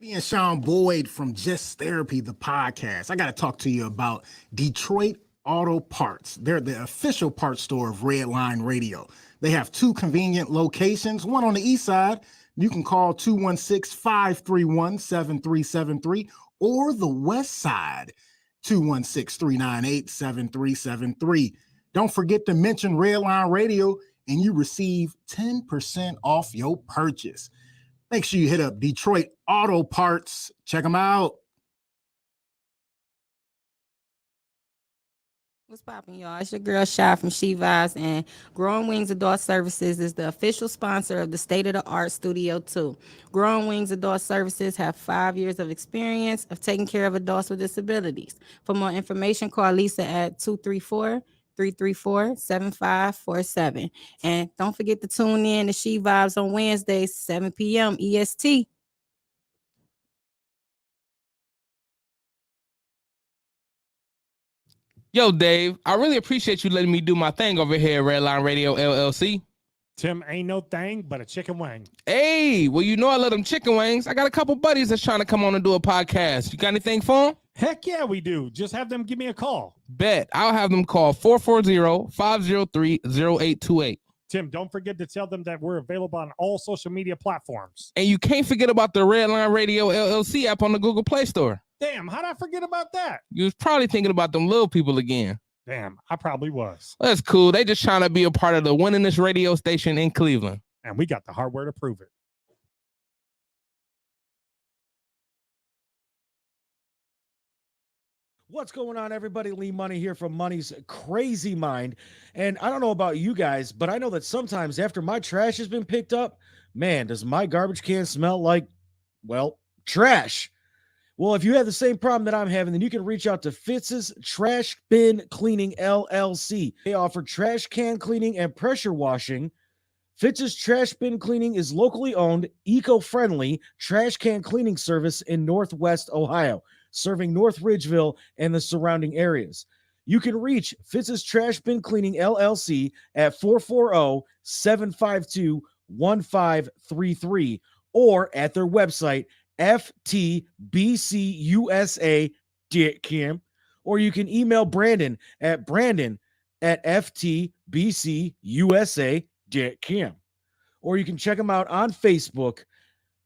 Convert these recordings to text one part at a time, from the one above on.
Being Sean Boyd from Just Therapy, the podcast. I got to talk to you about Detroit Auto Parts. They're the official parts store of Redline Radio. They have two convenient locations, one on the east side. You can call 216-531-7373, or the west side, 216-398-7373. Don't forget to mention Redline Radio and you receive 10% off your purchase. Make sure you hit up Detroit Auto Parts. Check them out. What's poppin', y'all? It's your girl Shy from She Vibes, and Growing Wings Adult Services is the official sponsor of the State of the Art Studio 2. Growing Wings Adult Services have 5 years of experience of taking care of adults with disabilities. For more information, call Lisa at 234-334-7547. And don't forget to tune in to She Vibes on Wednesdays, 7 p.m. EST. Yo, Dave, I really appreciate you letting me do my thing over here at Redline Radio LLC. Tim, ain't no thing but a chicken wing. Hey, well, you know I love them chicken wings. I got a couple buddies that's trying to come on and do a podcast. You got anything for them? Heck yeah, we do. Just have them give me a call. Bet. I'll have them call 440-503-0828. Tim, don't forget to tell them that we're available on all social media platforms. And you can't forget about the Redline Radio LLC app on the Google Play Store. Damn, how'd I forget about that? You was probably thinking about them little people again. Damn, I probably was. That's cool. They just trying to be a part of the winningest radio station in Cleveland. And we got the hardware to prove it. What's going on, everybody? Lee Money here from Money's Crazy Mind. And I don't know about you guys, but I know that sometimes after my trash has been picked up, man, does my garbage can smell like, well, trash. Well, if you have the same problem that I'm having, then you can reach out to Fitz's Trash Bin Cleaning LLC. They offer trash can cleaning and pressure washing. Fitz's Trash Bin Cleaning is locally owned, eco-friendly trash can cleaning service in Northwest Ohio, serving North Ridgeville and the surrounding areas. You can reach Fitz's Trash Bin Cleaning LLC at 440-752-1533 or at their website, ftbcusa.com, or you can email Brandon at ftbcusa.com, or you can check them out on Facebook,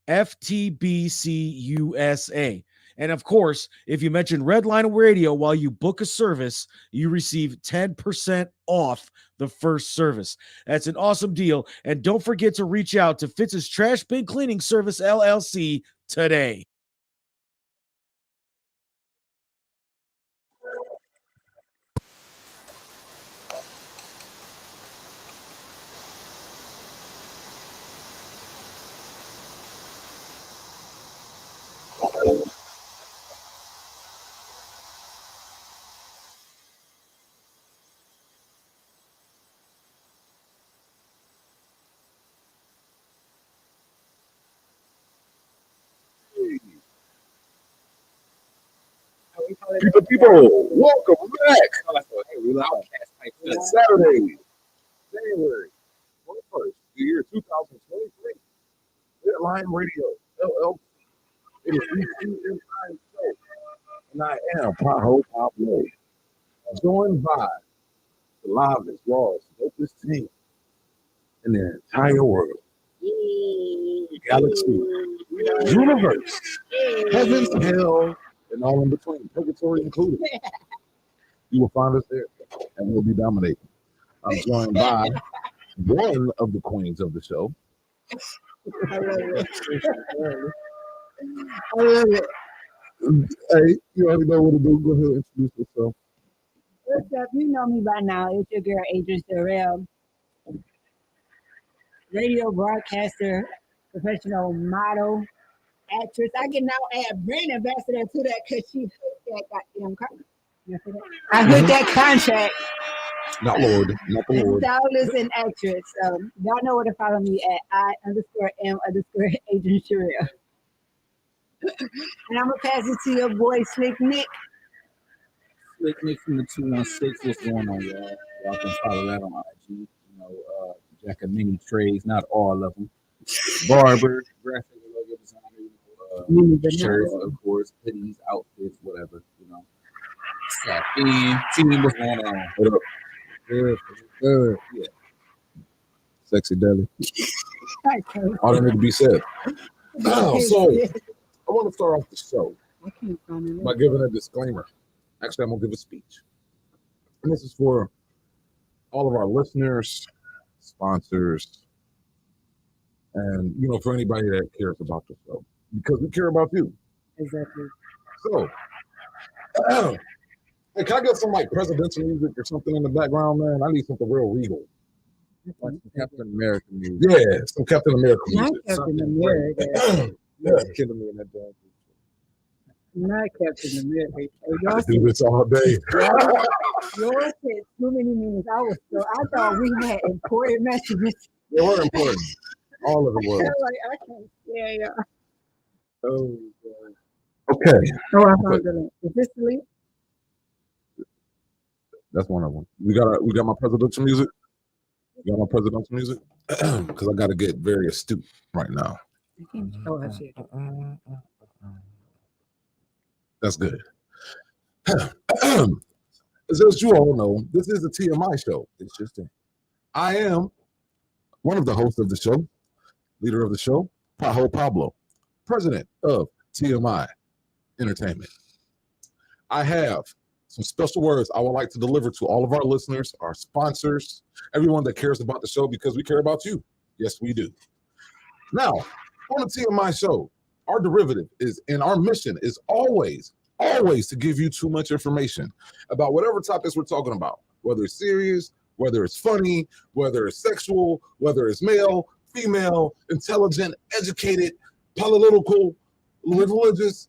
FTBCUSA. And of course, if you mention Redline Radio while you book a service, you receive 10% off the first service. That's an awesome deal. And don't forget to reach out to Fitz's Trash Bin Cleaning Service LLC today. People, welcome back. It's Saturday, January 21st, the year 2023. Redline Radio, LLC. It is ECMI show, and I am Paho Pablo, joined by the livest, rawest, dopest team in the entire world. Galaxy, universe, heavens, hell, and all in between, purgatory included. You will find us there, and we'll be dominating. I'm joined by one of the queens of the show. I love it. Hey, you already know what to do. Go ahead and introduce yourself. What's up? You know me by now. It's your girl, Adrian Sorrell, radio broadcaster, professional model, actress. I can now add brand ambassador to that because she hooked that goddamn contract. I hooked that contract. Not Lord, not the Lord. Stylist and actress. Y'all know where to follow me at I_am_Adrian Sorrell. And I'm going to pass it to your boy, Slick Nick. Slick Nick from the 216. What's going on, y'all? Y'all can follow that on IG. You know, jack of many trades, not all of them. Barber, graphic logo designer, shirts, of course, hoodies, outfits, whatever, you know. Caffeine. See what's going on. What up? Good. Yeah. Sexy Deli. I can't. All that need to be said. So I want to start off the show I can't find it. by giving a disclaimer. Actually, I'm gonna give a speech, and this is for all of our listeners, sponsors, and for anybody that cares about the show, because we care about you. Exactly. So, hey, can I get some like presidential music or something in the background, man? I need something real regal. Like Captain America music. Yeah, some Captain America Not music. Captain America. Yeah, Killing me in that dog. Not Captain America. Oh, I y'all could do this all day. yours said too many meanings. I thought we had important messages. They were important. All of it I was. was like, I can't. Yeah. Oh, Okay, Oh, I found the link. Is this the link? that's one of them. We got my presidential music. You got my presidential music? Because I got to get very astute right now. Oh, I see. That's good. As you all know, this is a TMI show. It's just I am one of the hosts of the show, leader of the show, Pajo Pablo, president of TMI Entertainment. I have some special words I would like to deliver to all of our listeners, our sponsors, everyone that cares about the show, because we care about you. Yes, we do. Now, on the TMI show, our derivative is, and our mission is always to give you too much information about whatever topics we're talking about, whether it's serious, whether it's funny, whether it's sexual, whether it's male, female, intelligent, educated, political, religious.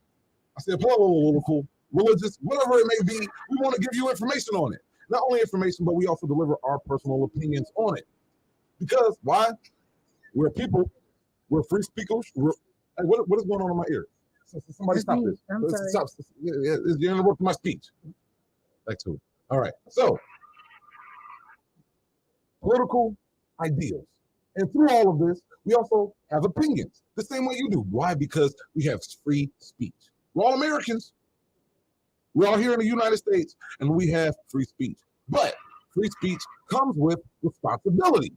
I said political, religious, whatever it may be. We want to give you information on it. Not only information, but we also deliver our personal opinions on it. Because why? We're people. We're free speakers. Hey, what is going on in my ear? Somebody stop this. I'm sorry. Stop. You're interrupting my speech. Back to it. All right. So, political ideals. And through all of this, we also have opinions the same way you do. Why? Because we have free speech. We're all Americans. We're all here in the United States, and we have free speech. But free speech comes with responsibility.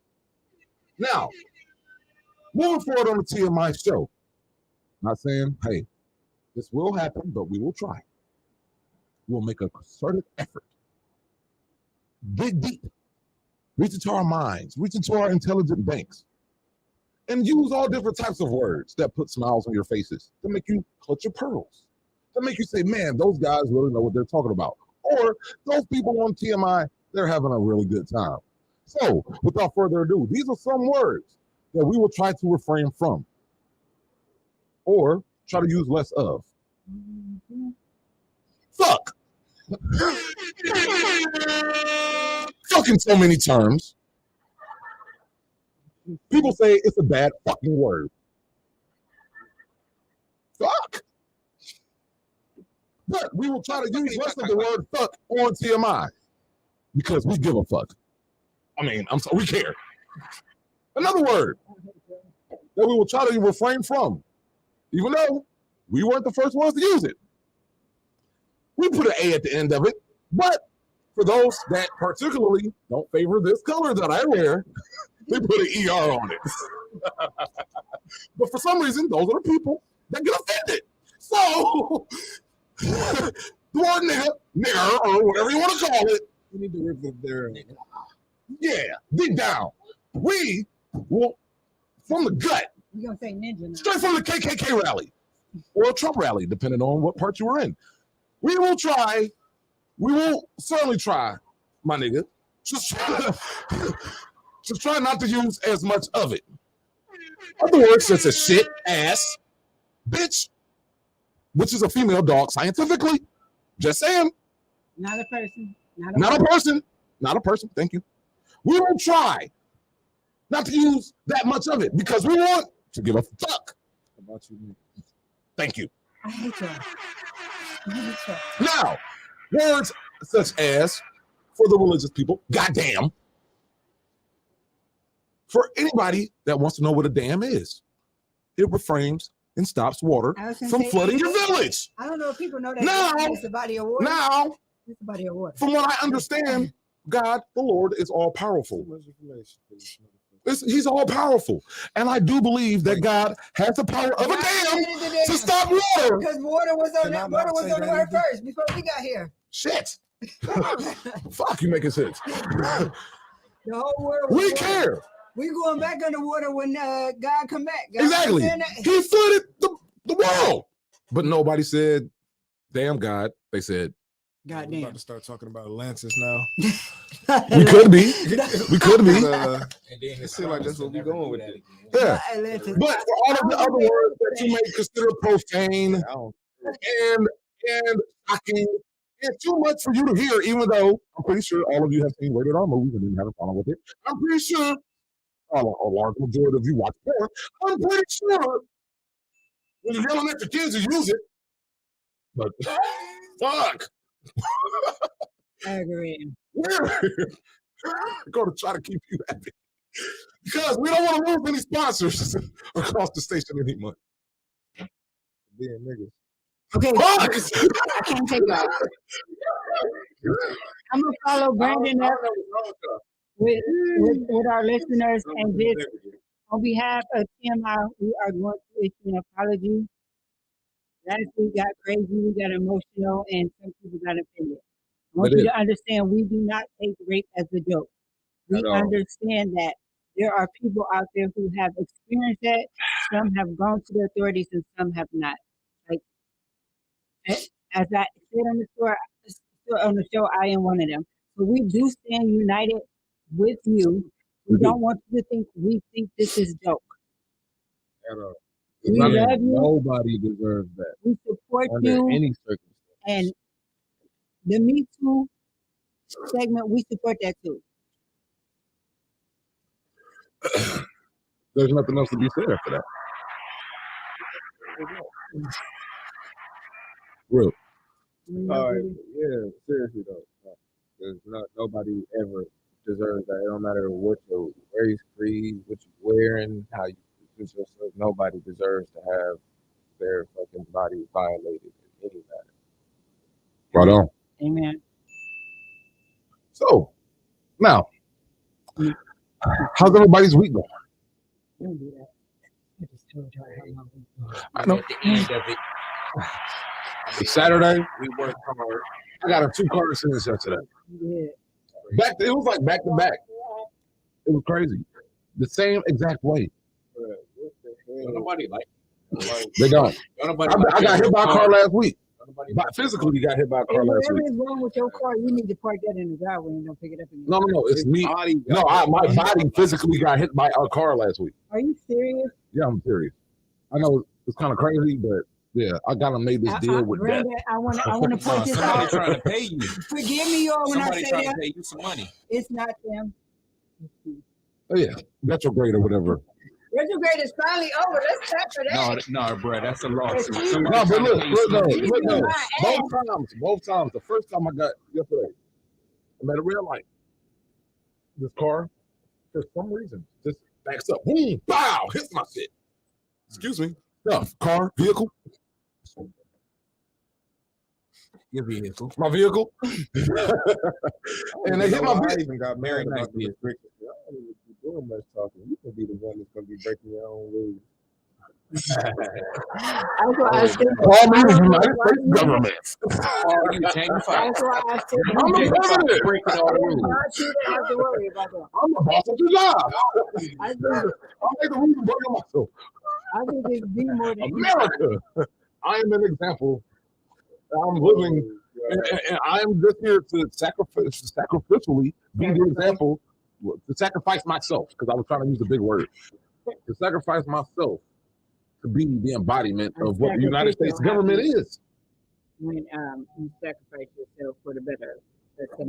Now, moving forward on the TMI show, not saying, hey, this will happen, but we will try. We'll make a concerted effort. Dig deep. Reach into our minds. Reach into our intelligent banks. And use all different types of words that put smiles on your faces, to make you clutch your pearls, to make you say, man, those guys really know what they're talking about. Or those people on TMI, they're having a really good time. So, without further ado, these are some words that we will try to refrain from or try to use less of. Fuck. Fucking so many terms. People say it's a bad fucking word. Fuck. But we will try to use less of the word fuck on TMI because we give a fuck. I mean, I'm sorry, we care. Another word that we will try to refrain from, even though we weren't the first ones to use it. We put an A at the end of it, but for those that particularly don't favor this color that I wear, they put an ER on it. But for some reason, those are the people that get offended. So, the word nigger, or whatever you want to call it, You need to rip up their. yeah, deep down. We will, from the gut, You're going to say ninja now. straight from the KKK rally or a Trump rally, depending on what part you were in. We will certainly try, my nigga. Just try not to use as much of it. Other words such as shit, ass, bitch, which is a female dog scientifically. Just saying. Not a person. Not a person. Not a person. Thank you. We will try not to use that much of it because we want to give a fuck About you. Thank you. I hate y'all. I hate y'all. Now, words such as, for the religious people, goddamn. For anybody that wants to know what a damn is, it reframes and stops water I was gonna from say, flooding your village. I don't know if people know that. Now- It's a body of water. Now, It's a body of water. from what I understand, God, the Lord, is all powerful. He's all powerful. And I do believe that God has the power of a dam to stop water. Because water was on Can I that. not Water was say on the that earth either? first before we got here. Shit. Fuck, you making sense. The whole world was We water. care. We going back underwater when God come back. God Exactly. saying that? He flooded the world. But nobody said, damn God. They said, We're about Goddamn. to start talking about Atlantis now. we could be. We could be. And then it seems like that's what we're going with it. Yeah. Atlantis. But for all of the other words that you may consider profane and shocking, it's too much for you to hear, even though I'm pretty sure all of you have seen rated R movies and didn't have a problem with it. I'm pretty sure a large majority of you watch porn. I'm pretty sure when you're yelling at your kids, you use it. But fuck. Aggravating. We're going to try to keep you happy. Because we don't want to lose any sponsors across the station any money. Being niggas. Okay, Fuck! I can't take that. I'm gonna follow Brandon up with our listeners, and just on behalf of TMI, we are going to issue an apology. Last week got crazy, we got emotional, and some people got offended. I want That you is. to understand we do not take rape as a joke. We At all. understand that there are people out there who have experienced that. Some have gone to the authorities and some have not. Like as I said on the show, I am one of them. So we do stand united with you. We don't want you to think we think this is joke. At all. We love you. Nobody deserves that We support under you. any circumstance. And the Me Too segment, we support that too. There's nothing else to be said after that. Real. All right, yeah, seriously though, there's nobody ever deserves that. It don't matter what your race, creed, what you're wearing, how you present yourself. Nobody deserves to have their fucking body violated in any matter. Right on. Amen. So, now, how's everybody's week going? Don't do that. I just told you I had my week. I know. At the end of it, It's Saturday. we work hard. I got a 2-car accident yesterday. Yeah. It was like back to back. It was crazy. The same exact way. What the Don't hell? nobody like. They don't. Don't nobody I got hit by a car last week. Nobody But physically got hit by a If car last whatever week. is wrong with your car, you need to park that in the driveway and don't pick it up again. No. It's me. No, my body physically got hit by a car last week. Are you serious? Yeah, I'm serious. I know it's kind of crazy, but yeah, I gotta make this deal with that. Brandon, I want to point this Somebody out. trying to pay you. Forgive me, y'all, when I Somebody say trying that. to pay you some money. It's not them. Oh, yeah, retrograde or whatever. Retrograde is finally over. Let's clap for that. No, bro, that's a lawsuit. Excuse Somebody No, but trying to look, pay you some money. no. Both times. The first time I got yesterday, I'm at a red light. This car, for some reason, just backs up. Boom, bow, hits my shit. Excuse me. Stuff, car, vehicle. Your vehicle. My vehicle. And they hit my I vehicle. even got Very married nice about the restrictions. I don't even be doing much talking. You can be the one that's gonna be breaking your own rules. That's why I said. Call me the United States government. You change your file. That's why I said. I'm the president. Breaking all the rules. Not you that have to worry about that. I'm the boss of the job. I think, I'll make the rules and work on myself. I think it's be more than America. I am an example. I'm living, and I'm just here to sacrificially be the example, to sacrifice myself, because I was trying to use a big word, to sacrifice myself to be the embodiment of what the United States government is. when you sacrifice yourself for the better.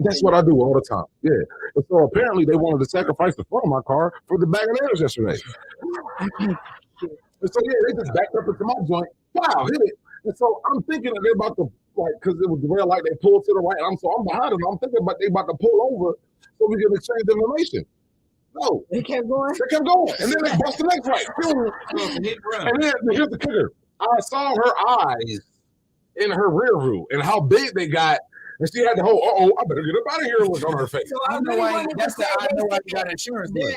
That's what I do all the time. Yeah. And so apparently they wanted to sacrifice the front of my car for the bag of nails yesterday. And so yeah, they just backed up into my joint. Wow, hit it. And so I'm thinking that they're about to, like, because it was the red light, they pulled to the right. I'm behind them. I'm thinking about they about to pull over so we can exchange information. No, They kept going. they kept going, and then they bust the next light. And then here's the kicker: I saw her eyes in her rear view and how big they got, and she had the whole I better get up out of here look on her face. So I know why. That's the I know why you got insurance. But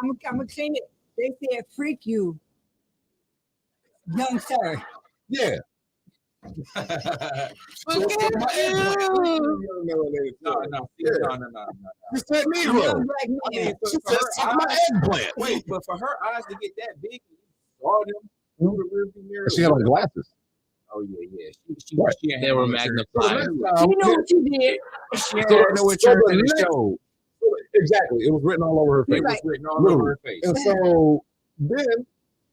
I'm gonna say it. They said, "Freak you, young sir." Yeah. No. You said me, Young bro. black man. She said, "Suck my eggplant." Wait, but for her eyes to get that big, you saw them through the rearview mirror. She had on glasses. Oh yeah. Right. She had They were no magnified. You know what you did? She had no insurance in the show. Exactly. It was written all over her face. It was written all over her face. And so then,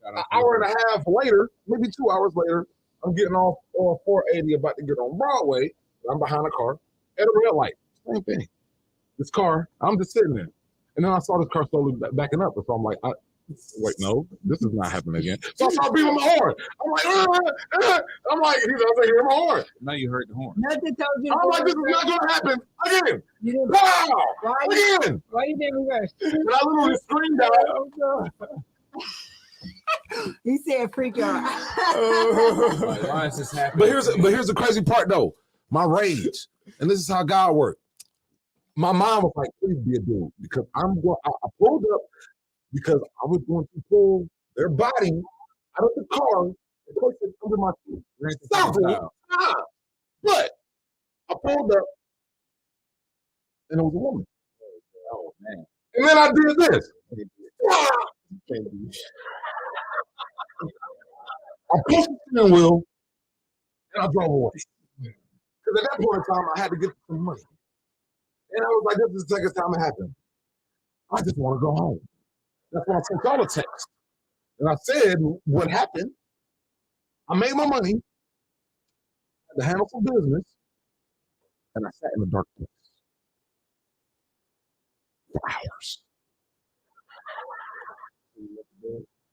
an hour and a half later, maybe 2 hours later, I'm getting off on 480 about to get on Broadway. I'm behind a car at a red light. Same thing. This car, I'm just sitting there. And then I saw this car slowly backing up. And so I'm like, wait, no, this is not happening again. So I started beating my horn. I'm like, I'm like, hear my horn. Now you heard the horn. Nothing told you. I'm like, this is not going to happen again. You didn't. Wow. Why you didn't reverse? And I literally screamed out. Oh, God. He said, "Freak y'all." Why is this happening? But here's the crazy part though. My rage, and this is how God worked. My mom was like, "Please be a dude," because I pulled up because I was going to pull their body out of the car and place it under my feet. Stop it! Stop! But I pulled up, and it was a woman. Oh man! And then I did this. I pushed the steering wheel and I drove away. Because at that point in time, I had to get some money. And I was like, this is the second time it happened. I just want to go home. That's why I sent y'all a text. And I said what happened. I made my money, had to handle some business, and I sat in a dark place for hours.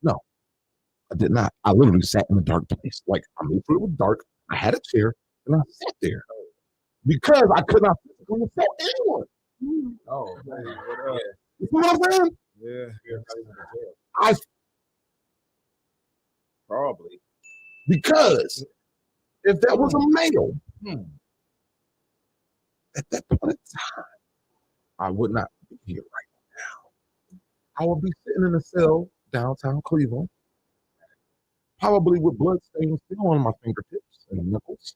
No, I did not. I literally sat in a dark place. Like, I made sure it was dark. I had a chair, and I sat there because I could not physically assault anyone. Oh man! You see what I'm saying? Yeah. I Probably. because if that was a male, at that point in time, I would not be here right now. I would be sitting in a cell downtown Cleveland, probably with blood stains still on my fingertips and nipples,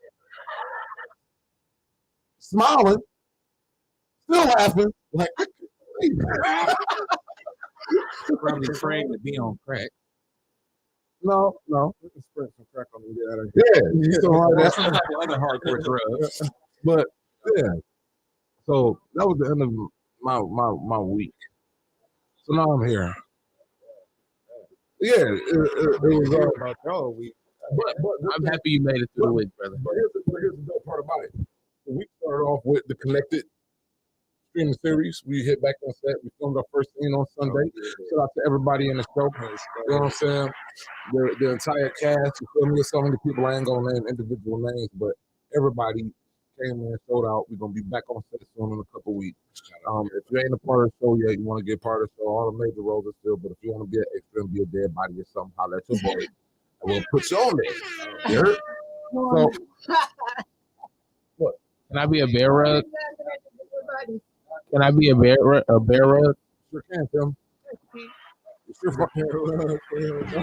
smiling, still laughing, like I can't believe it. Probably praying to be on crack. No. We can spread some crack on and get out of here. Yeah. So That's some type of other hardcore drugs. but yeah. So that was the end of my week. So now I'm here. Yeah, it was all about y'all week. but I'm happy you made it through the week, brother. But here's the dope part about it. The week started off with the Connected streaming series. We hit back on set. We filmed our first scene on Sunday. Shout out to everybody in the show. You know what I'm saying? The entire cast. You feel me? So many people, I ain't gonna name individual names, but everybody came in, showed out. We're gonna be back on set soon in a couple weeks. If you ain't a part of the show yet, you want to get part of the show. All the major roles are still, but if you want to be an extra and be a dead body or something, holler at your boy. I will put you on there. You heard? So Can I be a bear rug? Can I be a bear rug? sure can, Tim. You sure fucking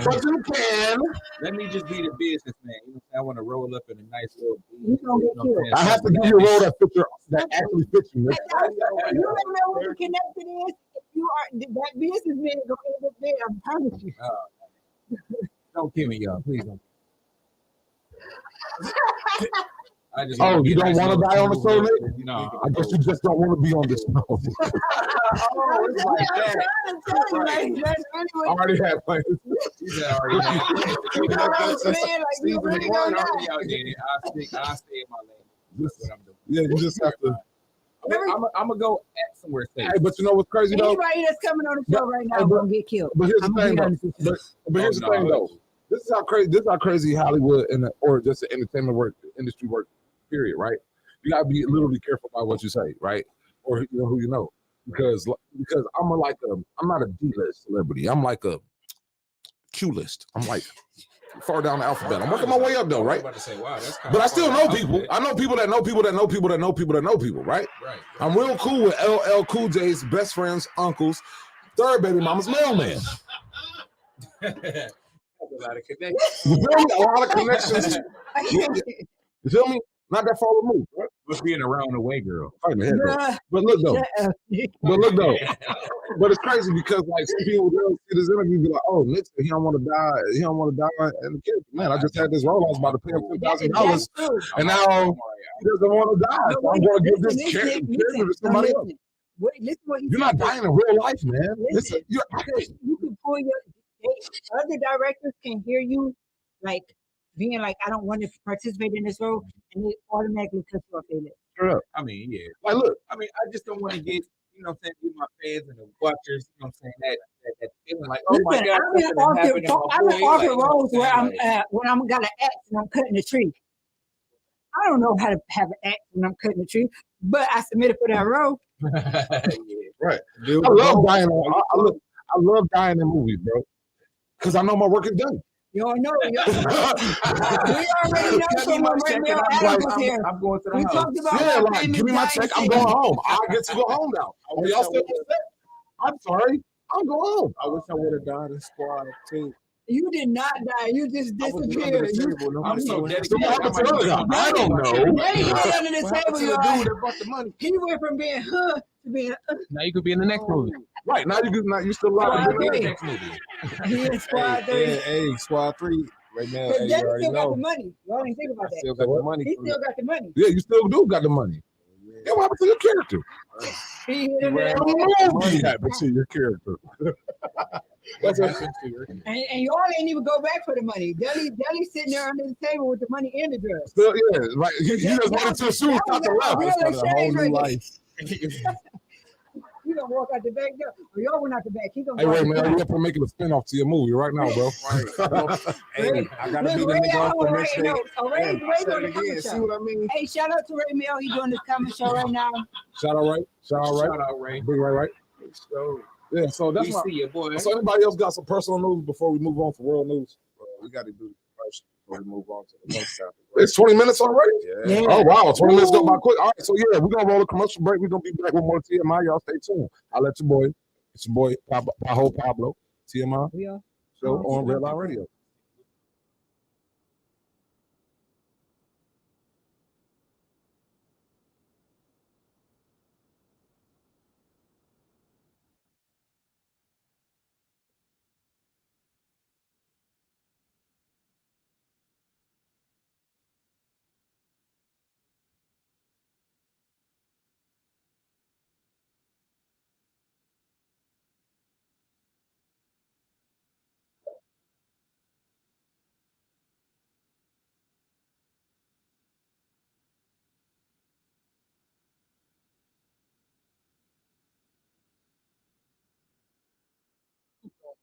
but you can. Let me just be the businessman. You know, I want to roll up in a nice little. You gonna get killed. I have to give you a role that actually fits you. You don't know what the Connected is. If you are that businessman, gonna end up there. I promise you. Don't kill me, y'all. Please don't. I just Oh, you don't want to die on the show, Nick? No. I guess you just don't want to be on this show. Oh, it's like that. I'm telling you, that's I anyway. already had plans. She said already had. You know what I'm saying? Like, you really don't know. I'll stay in my lane. That's what I'm doing. Yeah, you just have to. I'm gonna go at somewhere safe. Hey, but you know what's crazy though? Anybody that's coming on the show right now Hey, but- gonna get killed. But here's the I'm gonna thing be though. honest with you. But here's the thing though. This is how crazy Hollywood or just the entertainment industry work. Period. Right? You gotta be literally careful about what you say, right? Or you know who you know. because I'm I'm not a D-list celebrity. I'm like a Q-list. I'm like far down the alphabet. I'm working my way up though, right? About to say, wow, that's But I still know people. I know people that know people that know people that know people that know people, right? Right. I'm real cool with LL Cool J's best friends, uncles, third baby mama's mailman. A lot of connections. You feel me? A lot of connections. You feel me? Not that far removed, right? But being around the way, girl. Fighting the head though. But look though. But it's crazy because like some people will see this interview be like, oh, Nick, he don't want to die. He don't want to die. And the kid, man, I just had this role. I was about to pay him $2,000, and now he doesn't want to die. So I'm going to give this character to somebody else. Listen what You're not dying in real life, man. Listen, You're you can pull other directors can hear you like being like, I don't want to participate in this role, and they automatically cut you off their list. Straight up. I mean, yeah. Like, look. I mean, I just don't want to get, you know what I'm saying, with my fans and the watchers, you know what I'm saying, that feeling like, oh my Listen, God, I'm in often roles where I'm when I'm got an axe and I'm cutting a tree. I don't know how to have an axe when I'm cutting a tree, but I submitted for that role. Right. I love dying. I love dying in movies, bro, because I know my work is done. You don't know. We already know someone right now. Adam was here. I'm going to the We house. talked about Yeah, how like, famous give me my Diane check. I'm said. going home. I get to go home now. Are y'all still upset? I'm sorry. I'm going home. I wish I would have died in Squad 2. You did not die. You just disappeared. I'm so dedicated. So what happened to the other guy? I don't know. Daddy got under the What happened table, to the y'all. dude that brought the money? He went from being to being Now you could be in the next movie. Right now you still alive. Squad to do three. that. Next movie. He in squad three. Hey, Squad 3 right now. But Hey, Daddy you already still got the know. money. Y'all didn't think about I that. still got the money. He from still got the money. Yeah, you still do got the money. Yeah, what happened to your character? He hit him ran in off. the What happened to your character? What happened to your and y'all ain't even go back for the money. Daddy sitting there under the table with the money and the drugs. Still, yeah, like you just wanted to assume That was not to a laugh. real started a whole exchange new right there. life. You gonna walk out the back door, or y'all went out the back. He gonna Hey, walk Ray, out man, the you back. up for making a spinoff to your movie right now, bro? Hey, I gotta be Look, the Ray nigga out off the right next now. day. Oh, Ray Hey, doing say the it again. comedy See show. what I mean? Hey, shout out to Ray Mel. He doing this comedy show right now. Shout out, right? Shout out, right? Shout out, Ray. Big right? So, Yeah, so that's We my. see you, boy. So anybody else got some personal news before we move on to world news? we got to do the first before we move on to the next topic. It's 20 minutes already? Yeah. Yeah. Oh, wow. 20 minutes go by quick. All right, so yeah, we're going to roll a commercial break. We're going to be back with more TMI. Y'all stay tuned. I'll let your boy, it's your boy, Pablo, TMI, We are. show on Red Line Radio.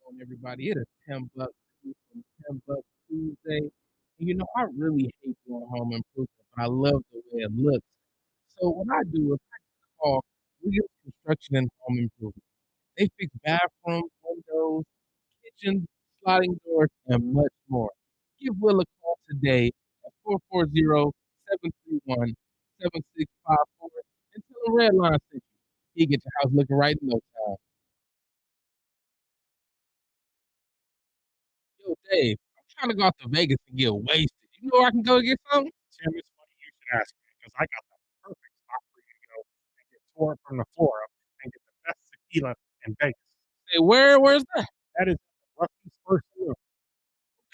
On everybody, it is $10 from $10 Tuesday. And you know, I really hate doing home improvement, but I love the way it looks. So what I do is I call Williams Construction and Home Improvement. They fix bathrooms, windows, kitchens, sliding doors, and much more. Give Will a call today at 440-731-7654 and tell him Redline sent you. He get your house looking right in no time. Yo, Dave, I'm trying to go out to Vegas and get wasted. You know where I can go get something? Tim, it's funny you should ask me because I got the perfect spot for you to go and get tore from the floor up and get the best tequila in Vegas. Say, where's that? That is Rusty's First Saloon.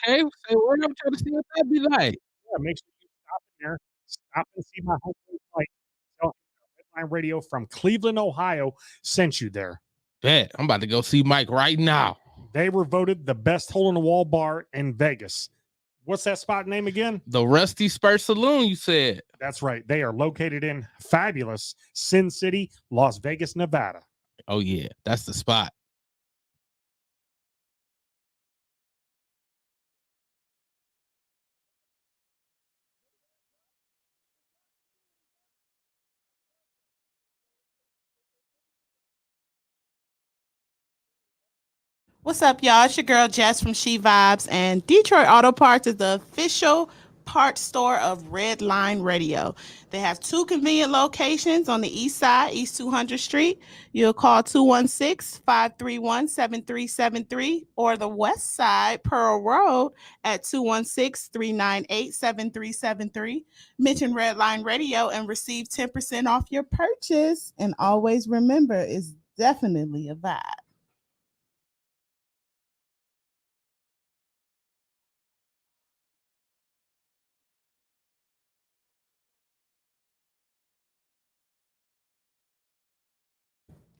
Okay, say, where I'm trying to see what that'd be like. Yeah, make sure you stop in there, stop and see my homeboy Mike. Tell him that Redline Radio from Cleveland, Ohio sent you there. Bet. I'm about to go see Mike right now. They were voted the best hole in the wall bar in Vegas. What's that spot name again? The Rusty Spur Saloon, you said. That's right. They are located in fabulous Sin City, Las Vegas, Nevada. Oh, yeah, that's the spot. What's up, y'all? It's your girl Jess from She Vibes, and Detroit Auto Parts is the official parts store of Red Line Radio. They have two convenient locations on the east side, East 200th Street. You'll call 216-531-7373, or the west side, Pearl Road, at 216-398-7373. Mention Red Line Radio and receive 10% off your purchase. And always remember, it's definitely a vibe.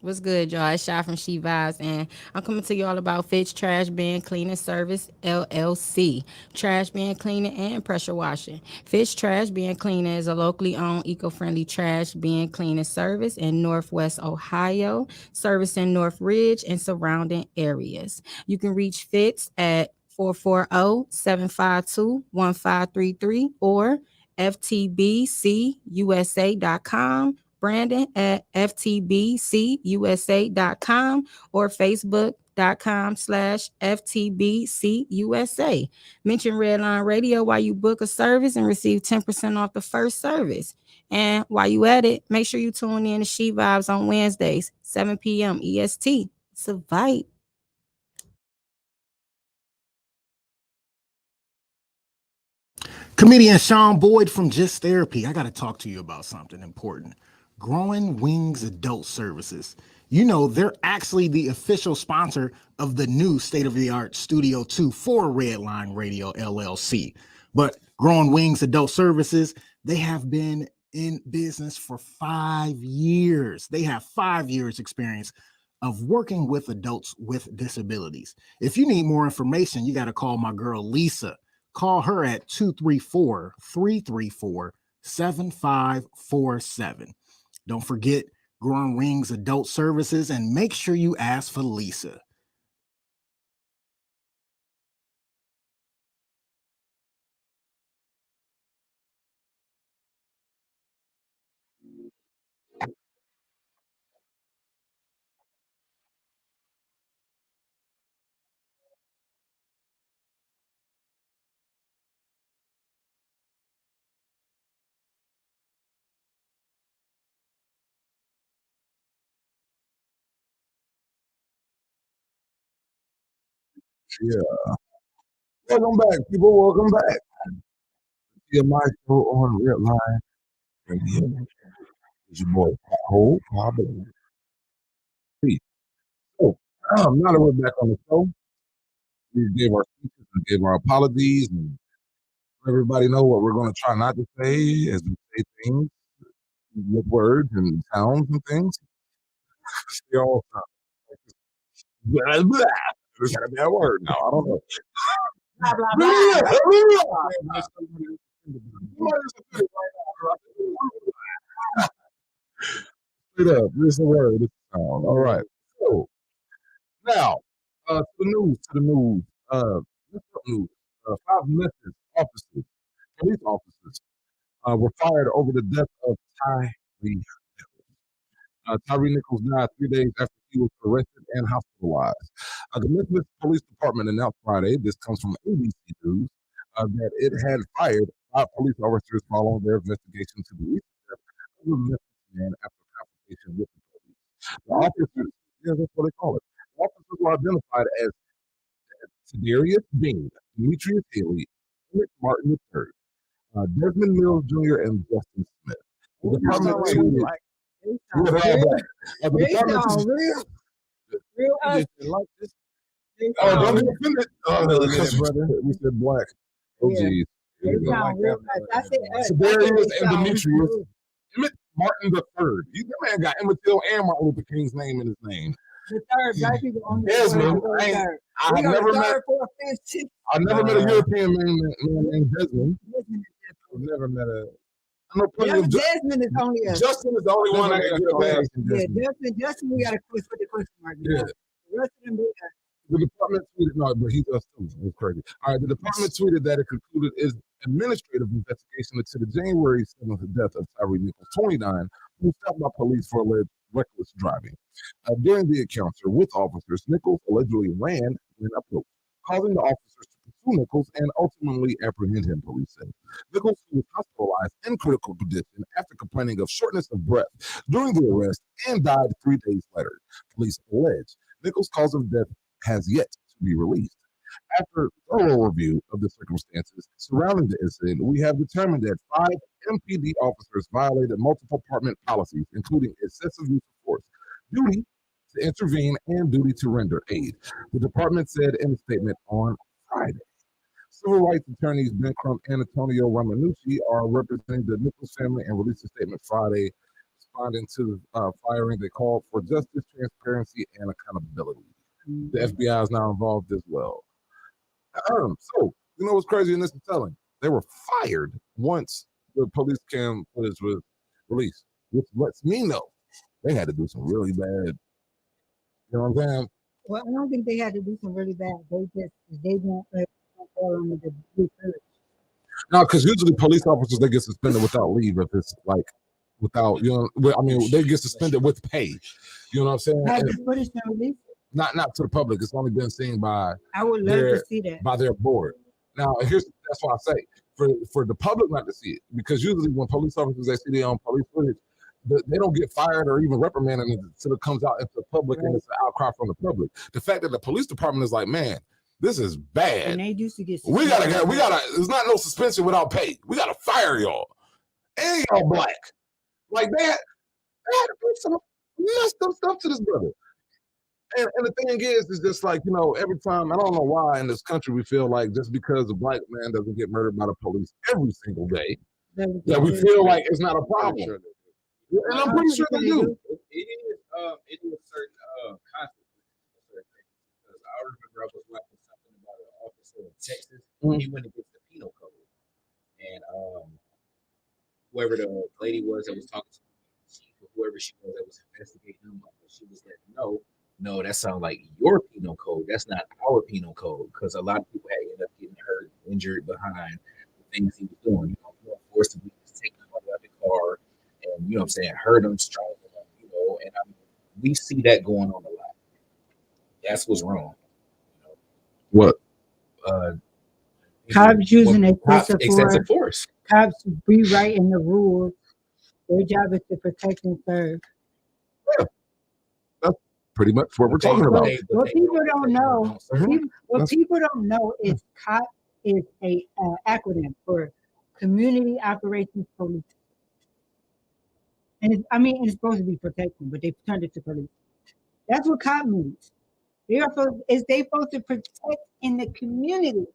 What's good, y'all? It's Shy from She Vibes, and I'm coming to y'all about Fitch Trash Bin Cleaning Service, LLC. Trash bin cleaning and pressure washing. Fitch Trash Bin Cleaning is a locally owned, eco-friendly trash bin cleaning service in Northwest Ohio, servicing North Ridge and surrounding areas. You can reach Fitz at 440-752-1533 or ftbcusa.com. Brandon at ftbcusa.com or facebook.com/ftbcusa. Mention Redline Radio while you book a service and receive 10% off the first service. And while you at it, make sure you tune in to She Vibes on Wednesdays, 7 p.m. EST. It's a vibe. Comedian Sean Boyd from Just Therapy. I got to talk to you about something important. Growing Wings Adult Services. You know, they're actually the official sponsor of the new state-of-the-art Studio 2 for Redline Radio LLC. But Growing Wings Adult Services, they have been in business for 5 years. They have 5 years experience of working with adults with disabilities. If you need more information, you got to call my girl Lisa. Call her at 234-334-7547. Don't forget Growing Wings Adult Services, and make sure you ask for Lisa. Yeah. Welcome back, people. Welcome back. Yeah, my show on Red Line Radio. It's your boy, Pothole, Pablo. So, now that we're back on the show, we gave our speeches and gave our apologies and let everybody know what we're going to try not to say as we say things with words and sounds and things. They all sound like blah, blah. There's got to be a word now. I don't know. Blah, blah, blah. Straight up, this is a word. This is a sound. All right. So now, to the news. What's up, news? 5 Memphis officers, police officers, were fired over the death of Tyree Nichols. Tyree Nichols died 3 days after he was arrested and hospitalized. The Memphis Police Department announced Friday, this comes from ABC News, that it had fired 5 police officers following their investigation to the recent death of a Memphis man after confrontation with the police. The officers, yeah, that's what they call it. The officers were identified as Tadarius Bean, Demetrius Haley, Emmett Martin III, Desmond Mills Jr., and Justin Smith. The department tweeted, oh, don't get offended. Oh, brother. We said black. Oh, geez. Tadarius and Demetrius. Emmett Martin III. That man got Emmett Till and Martin Luther King's name in his name. The third, black people on the Desmond. I've never met a European man named Desmond. I've never met a. I know plenty of Desmond is only a. Justin is the only one I can get a pass. Yeah, Justin, we got to put the question mark. Yeah. The rest of them, the department tweeted, no, but he does too. It's crazy. All right, the department tweeted that it concluded its administrative investigation into the January 7th death of Tyree Nichols, 29, who was stopped by police for alleged reckless driving. During the encounter with officers, Nichols allegedly ran when approached, causing the officers to pursue Nichols and ultimately apprehend him, police said. Nichols was hospitalized in critical condition after complaining of shortness of breath during the arrest and died 3 days later. Police allege Nichols' cause of death has yet to be released. After thorough review of the circumstances surrounding the incident, we have determined that 5 MPD officers violated multiple department policies, including excessive use of force, duty to intervene, and duty to render aid. The department said in a statement on Friday. Civil rights attorneys Ben Crump and Antonio Romanucci are representing the Nichols family and released a statement Friday responding to the firing. They called for justice, transparency, and accountability. The FBI is now involved as well. So, you know what's crazy in this is telling? They were fired once the police cam footage was released, which lets me know they had to do some really bad. You know what I'm saying? Well, I don't think they had to do some really bad. They won't fall under the blue privilege. No, because usually police officers they get suspended without leave if it's like without I mean they get suspended with pay. You know what I'm saying? Have the footage been released? Not to the public. It's only been seen by I would love to see that by their board. Now that's why I say for the public not to see it, because usually when police officers they see their own police footage, they don't get fired or even reprimanded until it comes out into the public and it's an outcry from the public. The fact that the police department is like, man, this is bad. And they used to get we gotta there's not no suspension without pay. We gotta fire y'all. And y'all black. Like they had to do some messed up stuff to this brother. And the thing is just like, every time, I don't know why in this country we feel like just because a black man doesn't get murdered by the police every single day, that we feel like it's not a problem. And I'm pretty sure they do. It is certain consequences for certain things. Because I remember I was watching something about an officer in Texas. He went against the penal code. And whoever the lady was that was talking to him, whoever she was that was investigating him, she was letting him no, that sounds like your penal code. That's not our penal code. Because a lot of people had ended up getting hurt, injured behind the things he was doing. Forced to be taking him out of the car and, hurt him, strangling him, and we see that going on a lot. That's what's wrong. What? Cops using excessive force. Cops rewriting the rules. Their job is to protect and serve. Yeah. That's pretty much what we're talking about. What people don't know, people don't know is COP is a acronym for Community Operations Police. And it's supposed to be protecting, but they turned it to police. That's what COP means. They supposed to protect in the community.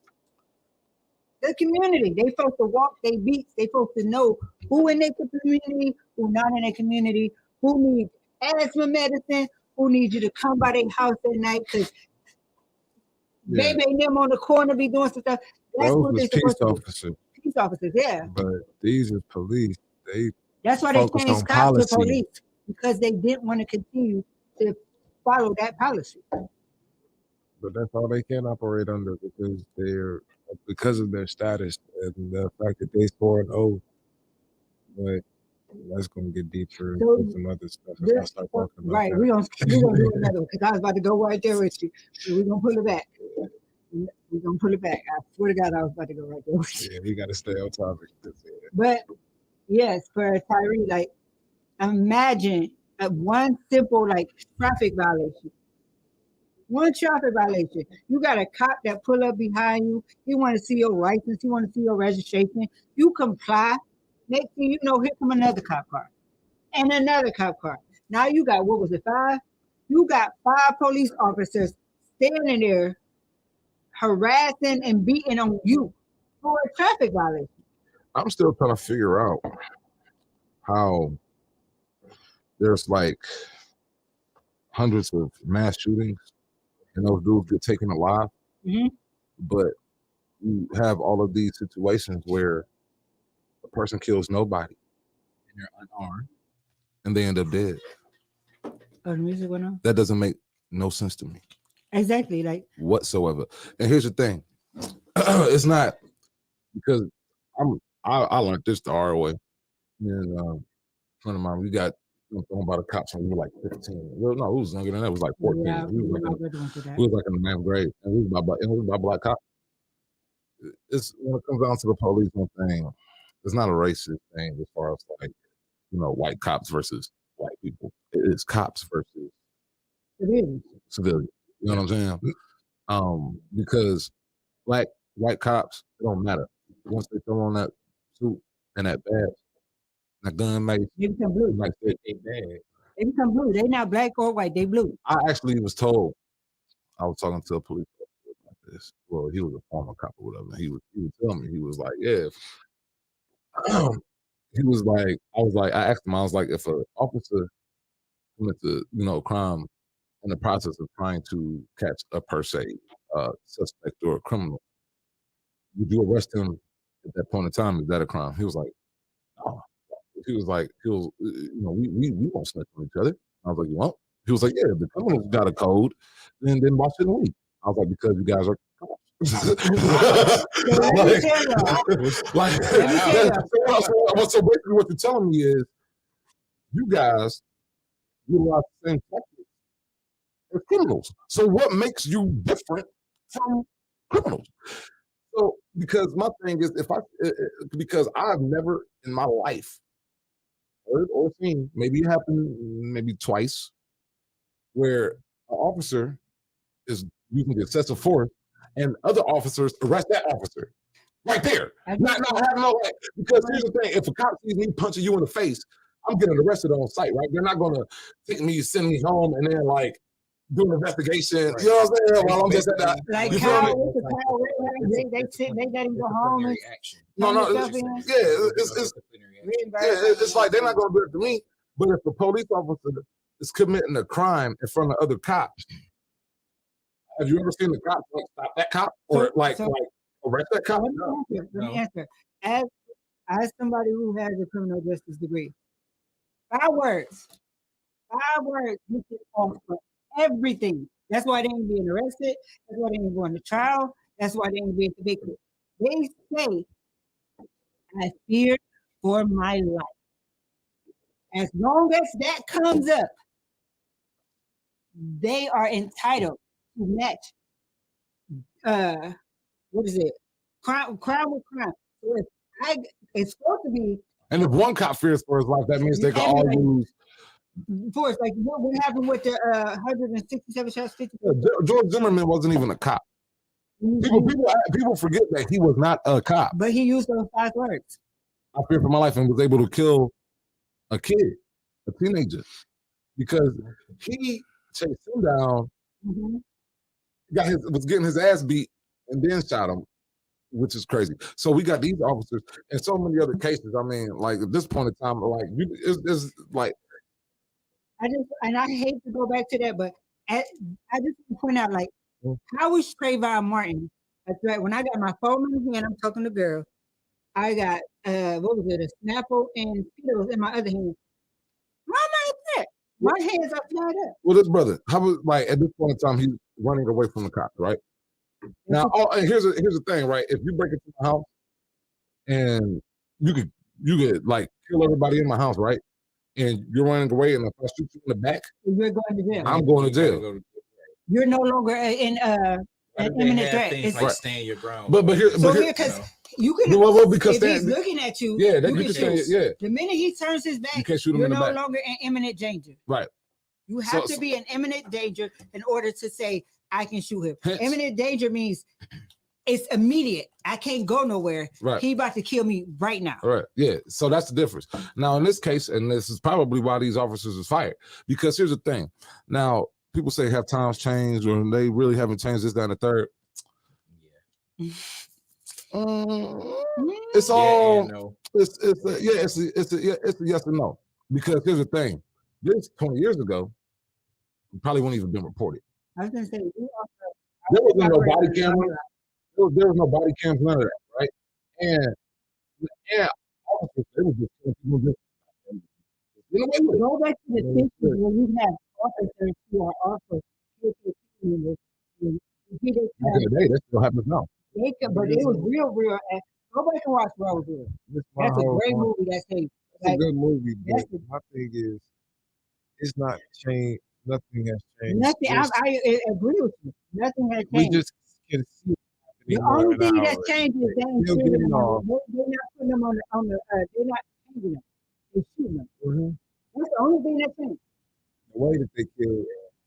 The community. They supposed to walk their beats. They supposed to know who in their community, who not in their community, who needs asthma medicine, who needs you to come by their house at night because baby and them on the corner be doing some stuff. That's what they're supposed to do. Peace officers, yeah. But these are police. That's why they changed cops to police, because they didn't want to continue to follow that policy. But that's all they can operate under because of their status and the fact that they swore an oath. But that's gonna get deeper into some other stuff if I start talking about right. that. We're gonna do another one because I was about to go right there with you. So we're gonna pull it back. We're gonna pull it back. I swear to God, I was about to go right there with you. Yeah, we gotta stay on topic. But yes, for Tyree, like imagine one simple traffic violation. One traffic violation. You got a cop that pull up behind you. He want to see your license. He want to see your registration. You comply. Next thing you know, here come another cop car. And another cop car. Now you got, 5? You got 5 police officers standing there harassing and beating on you for a traffic violation. I'm still trying to figure out how there's hundreds of mass shootings and those dudes get taken alive. Mm-hmm. But you have all of these situations where a person kills nobody And they're unarmed. and they end up dead. Oh, the music went on? That doesn't make no sense to me Exactly. whatsoever. And here's the thing. It's not because I learned this the hard way. And friend of mine, we got thrown by the cops when we were like 15. Well, no, it was younger than that. It was like 14. Yeah, we was my like brother went through that. we was like in the 9th grade, and it was by black cops. It's when it comes down to the police one thing, it's not a racist thing as far as like, you know, white cops versus white people. It is cops versus civilians. You know what I'm saying? Because white cops, it don't matter. Once they throw on that suit and that badge, that gun mace, They become blue. like They become blue. They not black or white. They blue. I actually was told, I was talking to a police officer about this. Well, he was a former cop or whatever. He would tell me, he was like, yeah. He was like, I asked him, I was like, if an officer commits a crime in the process of trying to catch a per se suspect or a criminal, would you arrest him at that point in time? Is that a crime? He was like, no. He was like, we won't snitch on each other. I was like, you won't? He was like, yeah, if the criminals got a code, then why shouldn't we? I was like, because you guys are so basically what you're telling me is you guys utilize the same tactics as criminals. So what makes you different from criminals? So because my thing is, because I've never in my life heard or seen, maybe it happened maybe twice, where an officer is using excessive force and other officers arrest that officer right there. Not having no, because here's the thing: if a cop sees me punching you in the face, I'm getting arrested on site, right? They're not gonna take me, send me home, and then like do an investigation. Right. You know what I'm saying? While I'm just at that. Like Kyle, they let him go home. It's like they're not gonna do it to me. But if the police officer is committing a crime in front of other cops, have you ever seen the cop like stop that cop or like arrest that cop? Let me answer. As somebody who has a criminal justice degree, 5 words, you get off for everything. That's why they ain't being arrested. That's why they ain't going to trial. That's why they ain't being convicted. They say, I fear for my life. As long as that comes up, they are entitled to match what is it? Crime with crime. So it's supposed to be. And if one cop fears for his life, that means they can all use force. Like what happened with the 167 shots? 50. George Zimmerman wasn't even a cop. People forget that he was not a cop. But he used those 5 words. I fear for my life and was able to kill a kid, a teenager, because he chased him down, was getting his ass beat, and then shot him, which is crazy. So we got these officers and so many other cases. I mean, like at this point in time, like it's like. I hate to go back to that, but I just want to point out, like, how is Trayvon Martin a threat? When I got my phone in my hand, I'm talking to girl. I got what was it, a Snapple and Skittles in my other hand. Why am I a threat? My hands are tied up. Well, this brother, how was like at this point in time, he's running away from the cops, right? Now, and here's the thing, right? If you break into my house and you could like kill everybody in my house, right? And you're running away, and if I shoot you in the back, you're going to jail. I'm going to jail. You're no longer in an imminent threat. It's like stand your ground. But here, because you can. Because if he's looking at you, yeah, you can stand, shoot. yeah. The minute he turns his back, you can't shoot him you're in the no back. longer in imminent danger. Right. You have to be in imminent danger in order to say I can shoot him. Hence, imminent danger means it's immediate. I can't go nowhere. Right. He about to kill me right now. Right. Yeah. So that's the difference. Now, in this case, and this is probably why these officers is fired, because here's the thing. Now, people say have times changed, or they really haven't changed this, that, and the third. Yeah. It's all. No. It's a yes and no. Because here's the thing. This 20 years ago, it probably wouldn't even been reported. I was gonna say there was no body camera. There was no body cams, none of that, right? And officers, they was just people just go back to the 60s when you have officers who are also KKK members. Back in the day, that still happens now. But it was real. Go back and watch Roseville. That's a great movie. That's a good movie. But my thing is, it's not changed. Nothing has changed. Nothing. Just- I agree with you. Nothing has we changed. just can see it The happening more only in thing that ours. changed is they ain't Still putting getting them on. off. They're not putting them on the. They're not changing them. They're shooting them. Mhm. That's the only thing that changed. The way that they kill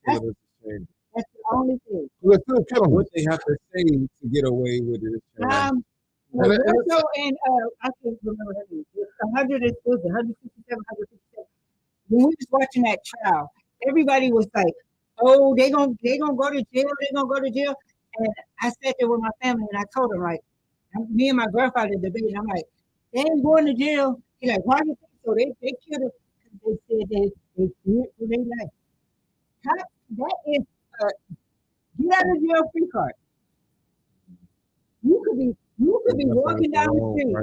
That's, us is changing. that's the only thing. They're still killing What us. they have to say to get away with it is changing. Well, And it- Russell and I can't remember her name. It's 100 and was it 167, 167. When we was watching that trial, everybody was like, "Oh, they gonna go to jail. They gonna go to jail." And I sat there with my family and I told them like, me and my grandfather debated. I'm like, they ain't going to jail. He's like, why do you think so? They killed her. They said they feared for their life. That is get out of jail free card. You could be walking down the street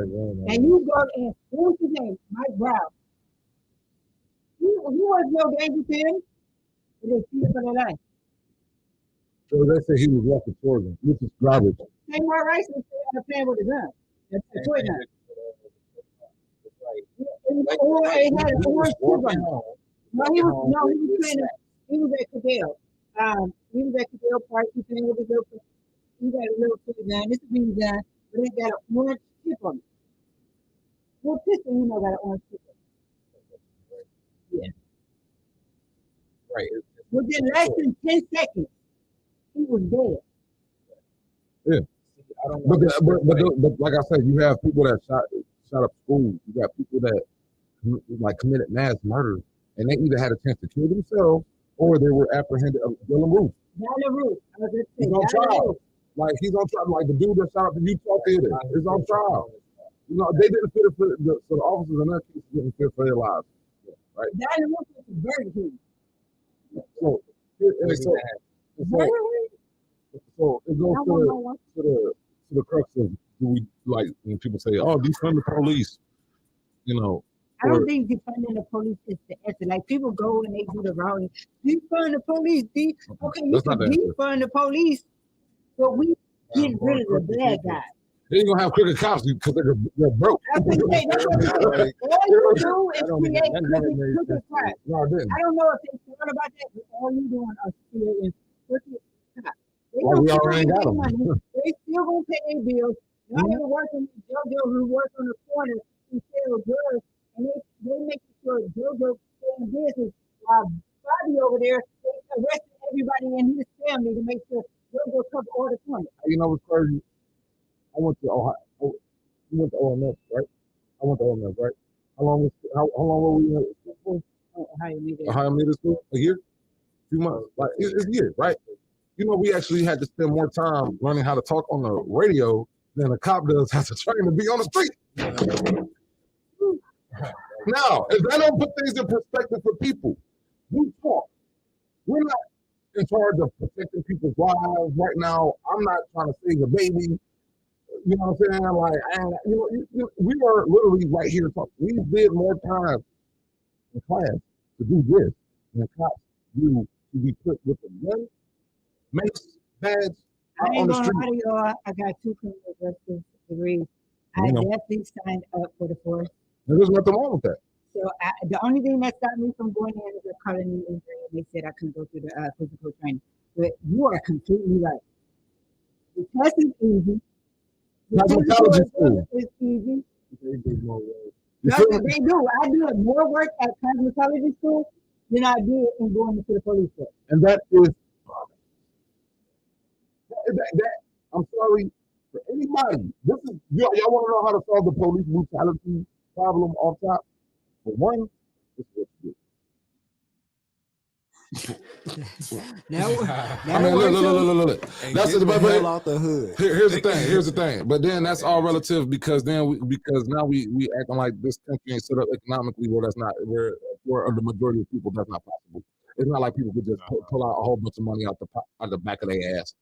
and you go and what's his name? Mike Brown. He was no danger to him. But they feared for their life. So they say he was walking towards them, which is garbage. Same white rice was playing with a gun. That's a toy gun. Or it had an orange tube on it. No, he was playing. He was at Cadell. He was at Cadell Park. He playing with his little. He got a little toy gun. This is a BB gun, but it got an orange tip on it. Well, pistol, you know, got an orange tip on it. Yeah. Right. Within less than 10 seconds, he was dead. Yeah. But like I said, you have people that shot up schools. You got people that like committed mass murder, and they either had a chance to kill themselves or they were apprehended of Dylan Roof. Dylan Roof. I was just He's saying, on Dylan trial. Roof. Like he's on trial. Like the dude that shot up the Utah theater is on trial. You know, they didn't fear for the officers in that case didn't fear for their lives. Right? Dylan Roof was a Burger King. So it goes to the crux of do we like when people say, "Oh, defund the police," you know. I don't think defunding the police is the answer. Like people go and they do the wrong. Defund the police. Okay, you That's can not the answer. defund the police, but we get rid of the bad guys. They ain't gonna have crooked cops because they're broke. I was gonna say, that's what we do. All you do is create crooked cops. No, it didn't. I don't know if they thought about that, but all you doing is creating crooked cops. They Well, we gonna already keep got getting 'em. money. They still gonna pay their bills. Y'all ever work on JoJo who work on the corner who sell drugs, and they make sure JoJo stay in business while Bobby over there they arrested everybody in his family to make sure JoJo cover all the corners. You know what's crazy? I went to Ohio. You went to OMS, right? I went to OMS, right? How long were we in school for? Ohio Middle School? A year? 2 months? Like it's a year, right? You know, we actually had to spend more time learning how to talk on the radio than a cop does have to train to be on the street. Now, if that don't put things in perspective for people, we talk. We're not in charge of protecting people's lives right now. I'm not trying to save a baby. You know what I'm saying? Like, we are literally right here talking. We did more time in class to do this than cops do to be put with a gun, mace, badge, I on ain't the gonna street. lie to y'all. I got 2 criminal justice degrees. I You know. definitely signed up for the force. There's nothing wrong with that. So the only thing that stopped me from going in is a culinary injury. They said I couldn't go through the physical training. But you are completely right. The test is easy. The Cosmetology physical school. is easy. You That's feel what me? they do. I did more work at cosmetology school than I did in going into the police force. And that is that I'm sorry for anybody. This is y'all want to know how to solve the police brutality problem off top? For one, this is what you do. I mean, look. That's it. But out the hood. here's the thing. But then that's all relative because now we acting like this country ain't set up economically where the majority of people that's not possible. It's not like people could just pull out a whole bunch of money out the back of their ass.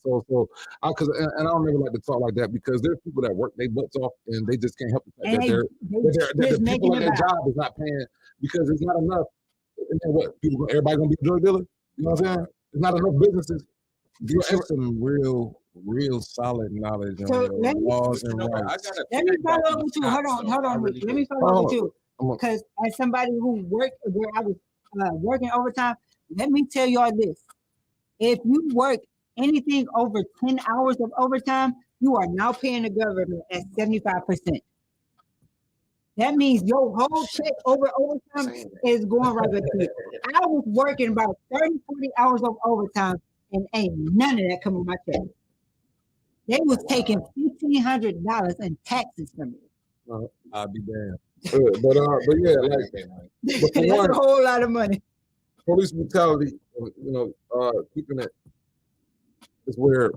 So, I don't never like to talk like that because there's people that work their butts off and they just can't help the fact that the people at their job is not paying because it's not enough. And then what? Everybody gonna be a drug dealer? You know what I'm saying? There's not enough businesses. Get some real solid knowledge on So your let me- laws and rights. Let me follow up with you. Hold on, Rick. Let me follow up with you. Because as somebody who worked where I was working overtime, let me tell y'all this. If you work anything over 10 hours of overtime, you are now paying the government at 75%. That means your whole check over overtime is going right back to you. I was working about 30, 40 hours of overtime and ain't none of that coming my check. They was taking $1,500 in taxes from me. I'll be damned. But yeah, like, but for That's one, a whole lot of money. police brutality, keeping it is where,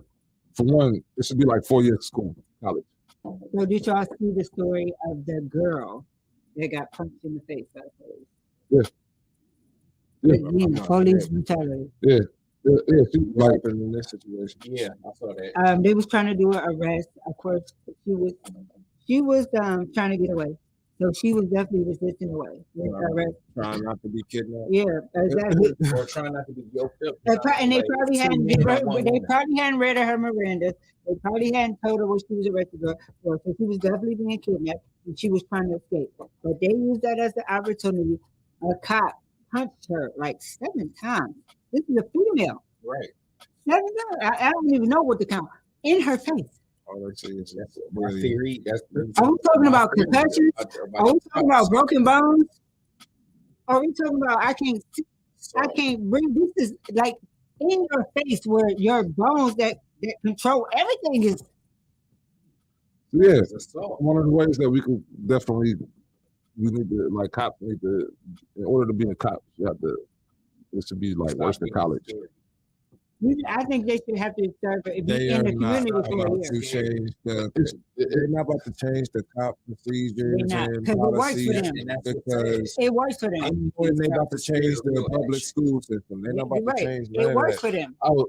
for one, it should be like 4 years of school, college. So did y'all see the story of the girl that got punched in the face by the police? Yeah. Again, police brutality. Yeah. She, like, In this situation. Yeah, I saw that. They was trying to do an arrest. Of course, she was trying to get away. So she was definitely resisting away. Arrest. Trying not to be kidnapped. Yeah, exactly. Or trying not to be yoked up. And they Like, probably two hadn't men read, on one they woman. probably hadn't read her Miranda. They probably hadn't told her what she was arrested for. So she was definitely being kidnapped and she was trying to escape. But they used that as the opportunity. A cop punched her like 7 times. This is a female. Right. 7 times. I don't even know what to count. In her face. All they say is That's my my theory. Are we talking about concussions? Are we talking about broken bones? Are we talking about I can't bring this is like in your face where your bones that control everything is. yeah, one of the ways that we could definitely, we need to, like, cops need to, in order to be a cop, you have to, it should be like worse than college. I think they should have to serve it They in are the not community for a about year. to change they're not about to change the cop procedures They're not, and 'cause it works for policies them. because It works for them. I'm knowing they about to change the public school system. They're not You're about to right. change none It of works that. for them. I was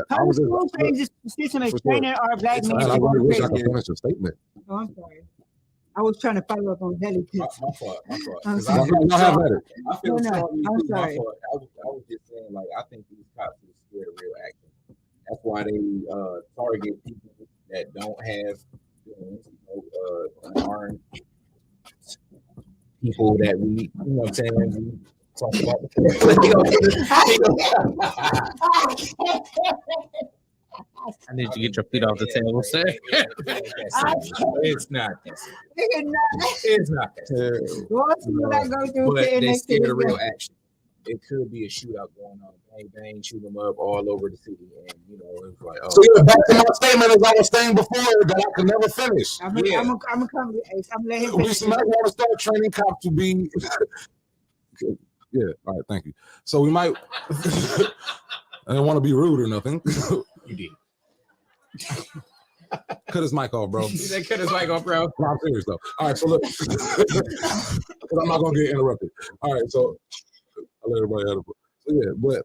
Public just, school changes the system is For sure. training our black men man, I to go really to wish I prison. could finish a statement. Oh, I'm sorry. I was trying to follow up on Helly too. My fault. I'm 'Cause sorry. I feel Y'all have at it. I feel No, strongly I'm too. My sorry. fault. I was just saying, like, I think these cops are scared of real action. That's why they target people that don't have feelings, armed people that we, you know what I'm saying, we talk about. I need you to get your feet off the table, sir. It's not that simple. Nigga, nah. It's not that simple. Go through what I go through But sitting they next to scared this of real guy. action. It could be a shootout going on, bang bang, shoot them up all over the city, and it's like, oh, So yeah, back to my statement as I was saying before that I could never finish. I'm gonna come. I'm gonna let him We finish. might want to start training cops to be. Yeah, all right, thank you. So we might. I don't want to be rude or nothing. you did. Cut his mic off, bro. He said, cut his mic off, bro. No, I'm serious though. All right, so look, 'cause I'm not gonna get interrupted. All right, so I'll let everybody have it. So yeah, but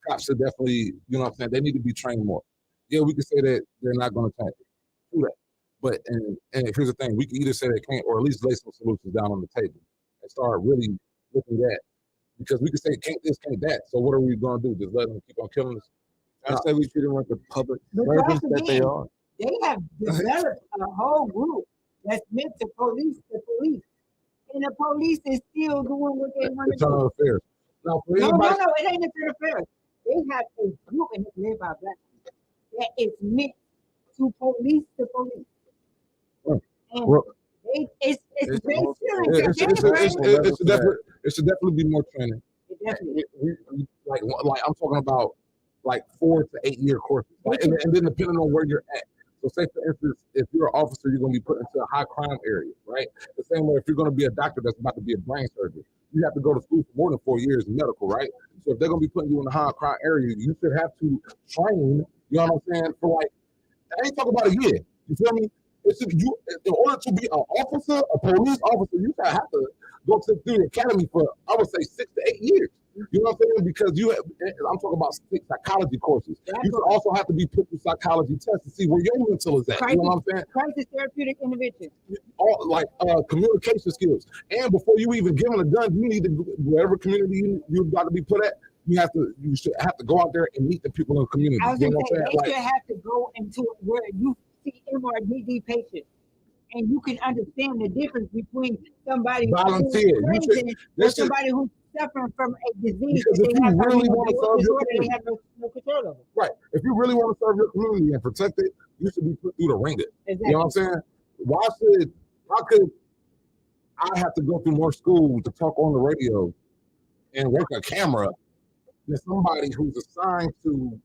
cops should definitely, you know what I'm saying, they need to be trained more. Yeah, we can say that they're not gonna change. Do that. But and here's the thing, we can either say they can't or at least lay some solutions down on the table and start really looking at, because we can say can't this, can't that. So what are we gonna do? Just let them keep on killing us? I say we treat them like the public But servants that's that they again, are. They have developed a whole group that's meant to police the police, and the police is still doing what they want to do. Internal affairs. Now, for No, anybody, it ain't internal affairs. They have a group and it's led by black people that is meant to police the police. Right. And Well, it's it's very also- serious. it should definitely be more training. Definitely. Like I'm talking about like 4 to 8 year courses, like, and then depending on where you're at. So say for instance, if you're an officer, you're going to be put into a high crime area, right? The same way if you're going to be a doctor that's about to be a brain surgeon, you have to go to school for more than 4 years in medical, right? So if they're going to be putting you in a high crime area, you should have to train. You know what I'm saying? For like, I ain't talking about a year. You feel me? In order to be an officer, a police officer, you have to go through the academy for, I would say, 6 to 8 years. You know what I'm saying? Because I'm talking about psychology courses. You should also have to be put through psychology tests to see where your mental is at. You know what I'm saying? Crisis therapeutic intervention. All like communication skills. And before you even give them a gun, you need to, whatever community you're about to be put at, you should have to go out there and meet the people in the community. I was You gonna know what say I'm they saying? should have to go into where you see MRDD patients, and you can understand the difference between somebody Volunteer. who's You should- crazy or somebody who's suffering from a disease Because that if they you have really want to serve your disorder they community, have no control over. right? If you really want to serve your community and protect it, you should be put through the ringer. Exactly. You know what I'm saying? Why could I have to go through more school to talk on the radio and work a camera than somebody who's assigned to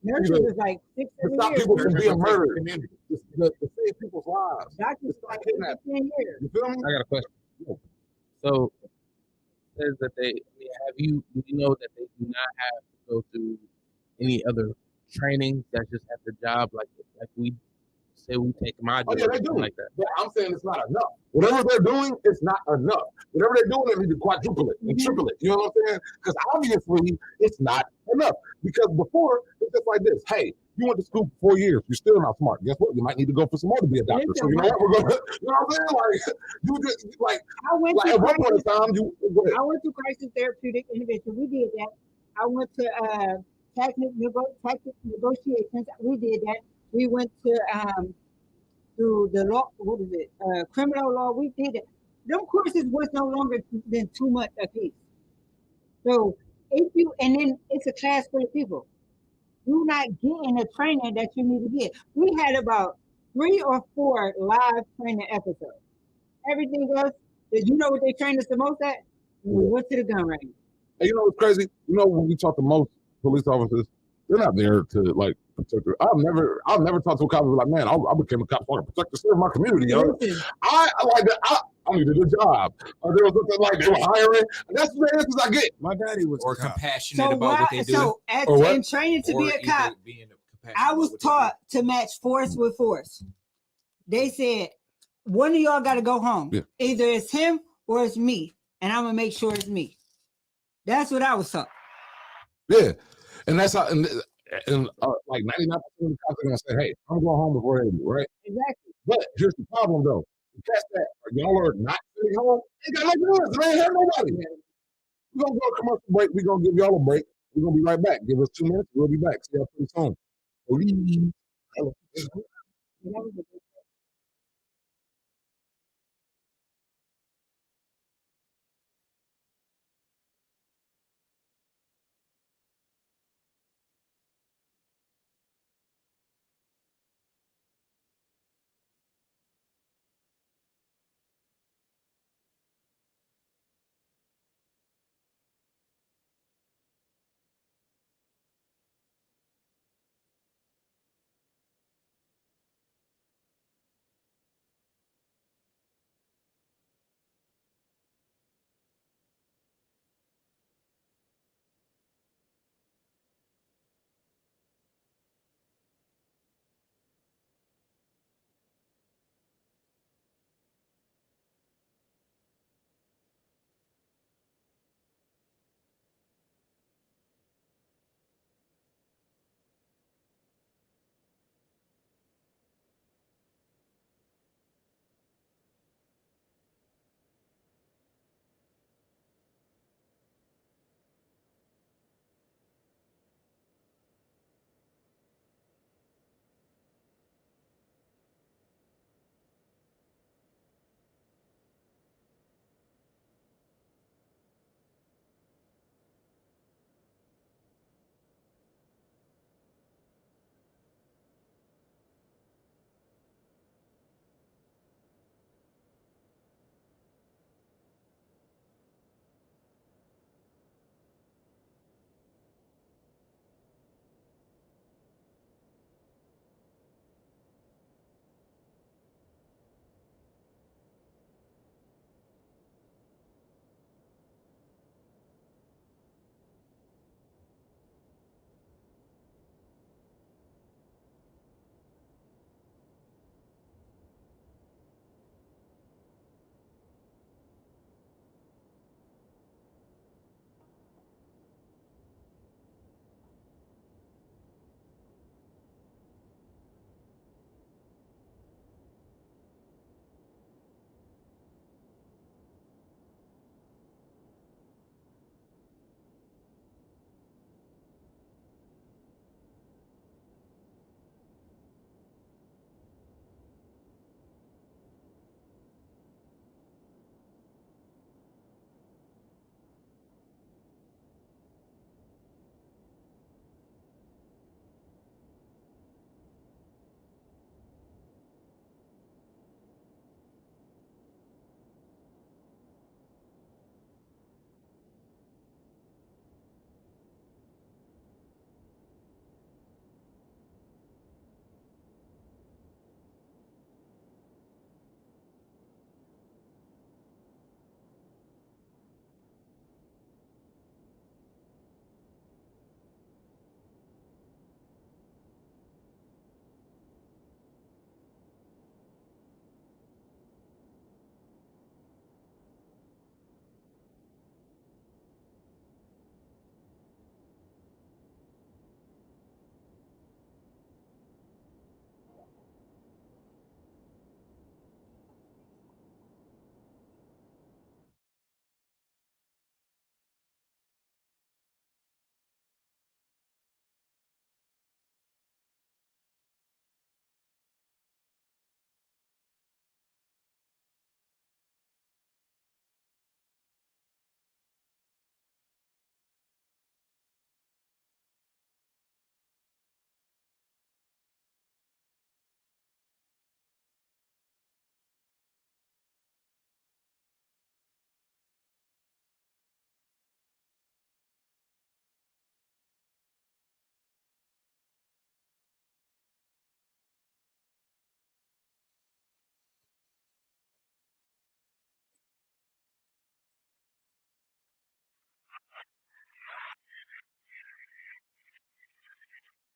Nurses is like 6 to 7 stop years. people from being Protect the murdered, community. to save people's lives. Doctors It's is like like kidnapping. 10 years. You feel me? I got a question. So it says that they do you know that they do not have to go through any other training? That's just at the job, like we say we take module Oh yeah, or they something do. like that. But I'm saying it's not enough. Whatever they're doing, it's not enough. Whatever they're doing, they need to quadruple it and triple it. You know what I'm saying? Because obviously it's not enough. Because before it's just like this. Hey, you went to school for 4 years. You're still not smart. Guess what? You might need to go for some more to be a doctor. So you know what? We're gonna, you know what I'm saying? Like you just I went like to at one point in crisis, time, you go ahead. I went to crisis therapeutic intervention. We did that. I went to tactic negotiations. We did that. We went to the law. What is it? Criminal law. We did it. Them courses was no longer than 2 months a piece. So and then it's a class full of people. You're not getting the training that you need to get. We had about 3 or 4 live training episodes. Everything else, did you know what they trained us the most at? We went to the gun range. And you know what's crazy? You know when we talk to most police officers, they're not there to like protect. I've never talked to a cop who's like, man, I became a cop so I can protect and serve my community. Yo. Listen, I like that. I needed a job. Or there was something like they were hiring. And that's the answers I get. My daddy was Or a cop. compassionate so about what they do. so Or what? in training to or be a either cop, being compassionate I about was what they do. taught to match force with force. They said, one of y'all got to go home. Yeah. Either it's him or it's me. And I'm going to make sure it's me. That's what I was taught. Yeah. And that's how, and like 99% of the cops are going to say, hey, I'm going home before they do, right? Exactly. But here's the problem, though. The cats that y'all are not sitting home, they got nothing to do. They ain't have nobody. We're going to go to commercial break. We're going to give y'all a break. We're going to be right back. Give us 2 minutes. We'll be back. See y'all pretty soon. Please. And that was a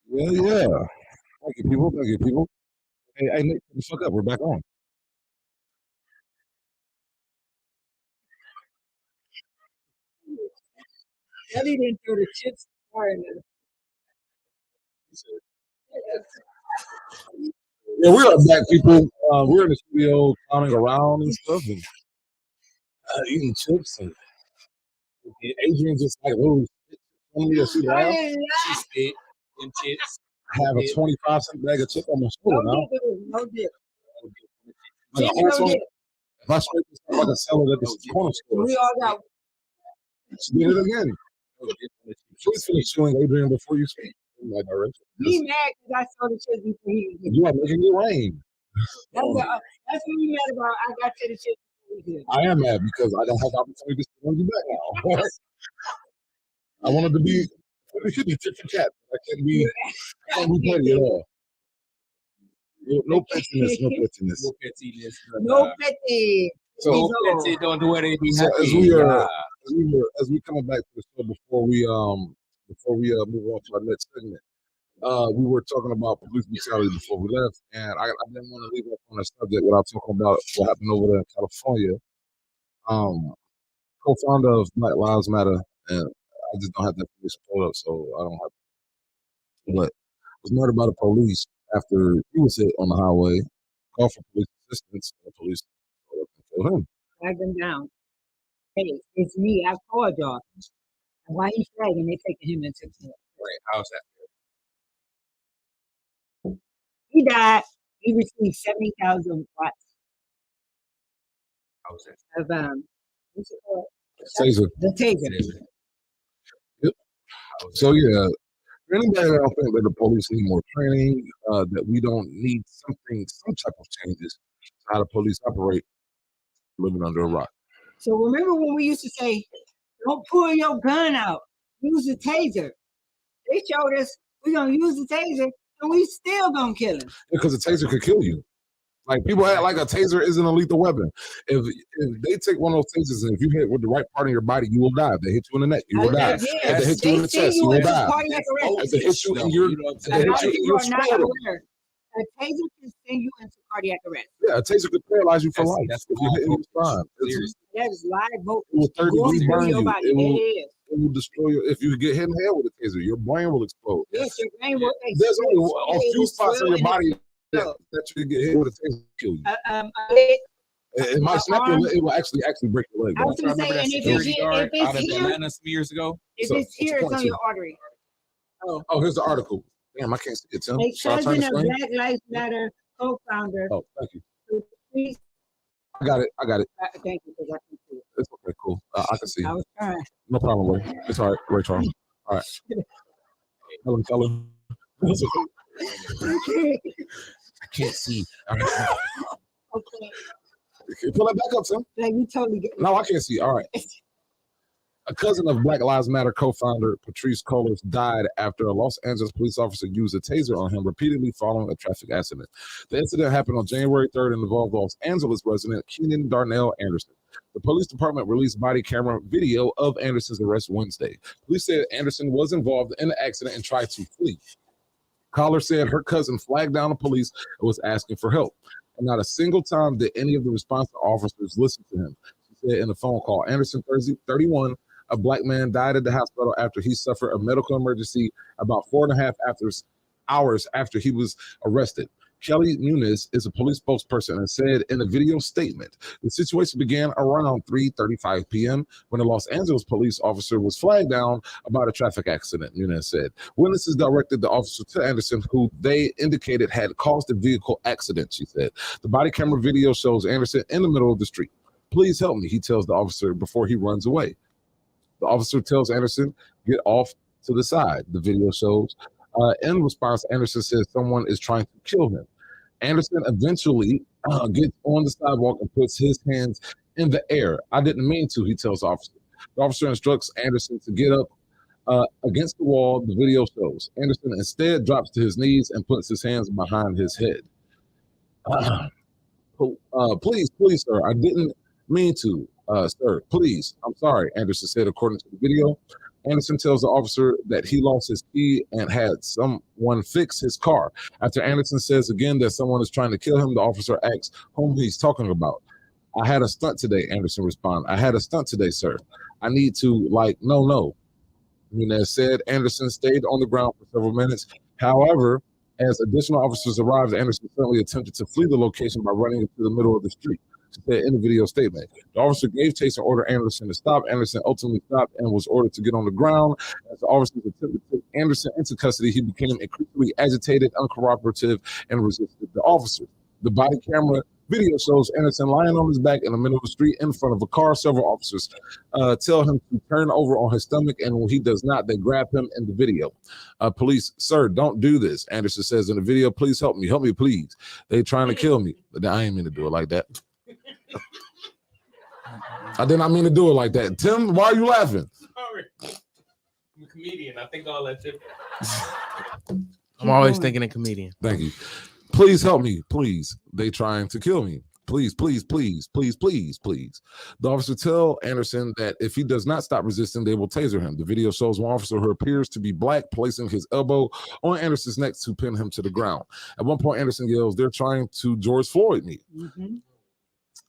Yeah. Thank you, people. Thank you, people. Hey, Nick, shut the fuck up. We're back on. Ellie didn't throw the chips far enough. Yeah, we are back, people. We're in the studio clowning around and stuff and eating chips. And Adrian just like literally told me to see I laugh. didn't She laugh. spit them chips. I have a 25-cent bag of chips on my shoulder No now. dip. It was no dip. Like a Chips, whole no one. dip. If I scrape this up like a salad at the corner store, We all got. she did it again. Please finish chewing, Adrian, before you speak in my direction. He mad because I saw the chips before he did. You are making it rain. That's what we mad about. I got to the chips before he did. I am mad because I don't have the opportunity to sit on you back now. I wanted to be tit for tat. I can't be petty at all. No pettiness, no pettiness. No pettiness. No petty. So, No petty. Don't do it. Be so happy. as we coming back to the show before we move on to our next segment, we were talking about police brutality before we left, and I didn't want to leave off on the subject without talking about what happened over there in California. Co-founder of Black Lives Matter, and I just don't have that information pulled up, so I don't have. But was murdered by the police after he was hit on the highway. Called for police assistance, and the police showed up and killed him. Flag them down. Hey, it's me. I called y'all. And why he flagging? They taking him into jail. Right. How's that? He died. He received 70,000 watts How's that? of what's it called? Taser. The taser. Yep. So yeah, for anybody that don't think that the police need more training, that we don't need some type of changes to how the police operate, living under a rock. So remember when we used to say, "Don't pull your gun out. Use the taser." They showed us we're gonna use the taser, and we still gonna kill him. Because a taser could kill you. Like people act like a taser isn't a lethal weapon. If they take one of those tasers and if you hit with the right part of your body, you will die. If they hit you in the neck, you will die. If they hit you in the chest, you will die. If they hit you in your, scrotum. A taser can send you into cardiac arrest. Yeah, a taser could paralyze you for life if you hit in your spine. That is live voltage. It will third going degree through burn your you. body. It will destroy you. If you get hit in the head with a taser, your brain will explode. Yes, your brain will explode. There's only a few spots in your body that you get hit with a taser to kill you. It might snap your leg. It will actually break your leg. I was gonna say, and if it's guard here, out of Atlanta some years ago. if So, it's here, what's it's your on point, your artery. Oh, here's the article. Damn, I can't see it, Tim. A Shall I turn cousin the of screen? Black Lives Matter co-founder. Oh, thank you. Please, I got it. thank you, because I can see it. It's okay, cool. I can see. I was trying. No problem, Ray. It's all right, Ray Charles. All right. Tell him. Okay. I can't see. Okay. Pull that back up, Tim. Like you totally get. No, I can't see. All right. A cousin of Black Lives Matter co-founder Patrice Cullors died after a Los Angeles police officer used a taser on him repeatedly following a traffic accident. The incident happened on January 3rd and involved Los Angeles resident Keenan Darnell Anderson. The police department released body camera video of Anderson's arrest Wednesday. Police said Anderson was involved in the accident and tried to flee. Collar said her cousin flagged down the police and was asking for help. And not a single time did any of the responsive officers listen to him. She said in a phone call, Anderson, 31, a black man, died at the hospital after he suffered a medical emergency about 4.5 hours after he was arrested. Kelly Nunes is a police spokesperson and said in a video statement, the situation began around 3:35 p.m. when a Los Angeles police officer was flagged down about a traffic accident, Nunes said. Witnesses directed the officer to Anderson, who they indicated had caused the vehicle accident, she said. The body camera video shows Anderson in the middle of the street. Please help me, he tells the officer before he runs away. The officer tells Anderson, get off to the side, the video shows. In response, Anderson says someone is trying to kill him. Anderson eventually gets on the sidewalk and puts his hands in the air. I didn't mean to, he tells the officer. The officer instructs Anderson to get up against the wall, the video shows. Anderson instead drops to his knees and puts his hands behind his head. Please, sir, I didn't mean to, sir. Please, I'm sorry, Anderson said, according to the video. Anderson tells the officer that he lost his key and had someone fix his car. After Anderson says again that someone is trying to kill him, the officer asks whom he's talking about. I had a stunt today, Anderson responds. I had a stunt today, sir. I need to, no. Nunez said Anderson stayed on the ground for several minutes. However, as additional officers arrived, Anderson suddenly attempted to flee the location by running into the middle of the street. She said in the video statement, the officer gave chase and ordered Anderson to stop. Anderson ultimately stopped and was ordered to get on the ground. As the officers attempted to take Anderson into custody, he became increasingly agitated, uncooperative, and resisted the officers. The body camera video shows Anderson lying on his back in the middle of the street in front of a car. Several officers tell him to turn over on his stomach, and when he does not, they grab him in the video. Police, sir, don't do this, Anderson says in the video. Please help me, please. They trying to kill me. But I ain't mean to do it like that. I did not mean to do it like that. Tim, why are you laughing? Sorry. I'm a comedian. I think all that tip. I'm always thinking a comedian. Thank you. Please help me, please. They trying to kill me. Please, please, please, please, please, please. The officer tell Anderson that if he does not stop resisting, they will taser him. The video shows one officer who appears to be black placing his elbow on Anderson's neck to pin him to the ground. At one point, Anderson yells, "They're trying to George Floyd me." Mm-hmm.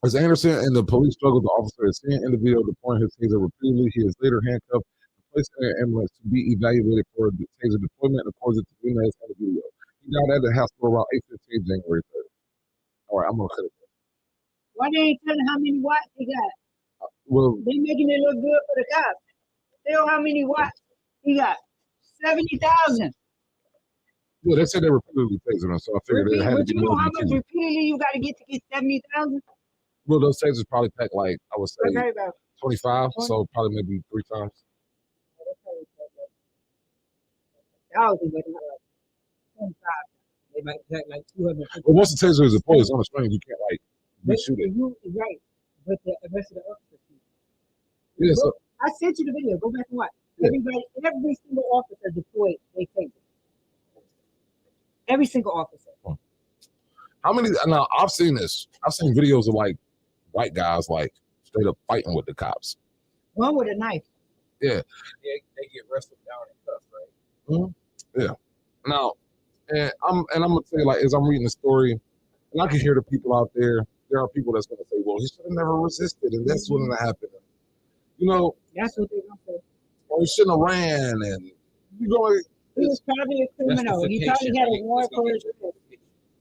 As Anderson and the police struggle, the officer is seen in the video deploying his taser repeatedly. He is later handcuffed and placed in an ambulance to be evaluated for the taser deployment, according to Nunez in the video. He died at the hospital around 8:15 January 3rd. All right, I'm gonna cut it. Why they ain't telling how many watts he got? Well, They making it look good for the cops. Tell how many watts he got. 70,000. yeah, they said they repeatedly tasered him, so I figured it had to But be you know more how than much two. repeatedly you got to get 70,000? Well, those tasers probably pack like I would say Okay, about 25, so probably maybe 3 times. 1,000, but not like 25. They might pack like 250. But once the taser is deployed, it's on the string. You can't like But reshoot it. you right, but the rest of the officers. Yeah, so I sent you the video. Go back and watch. Yeah. Every single officer deployed, they take it. Every single officer. how many? Now I've seen this. I've seen videos of like white guys like straight up fighting with the cops. One with a knife. Yeah. They get wrestled down and cuffed, right? Yeah. Now, and I'm gonna say like as I'm reading the story, and I can hear the people out there. There are people that's gonna say, "Well, he should have never resisted, and that's wouldn't have happened." You know, That's what they're going to say. or he shouldn't have ran, and you going. He was probably a criminal. He probably had a warrant for his arrest.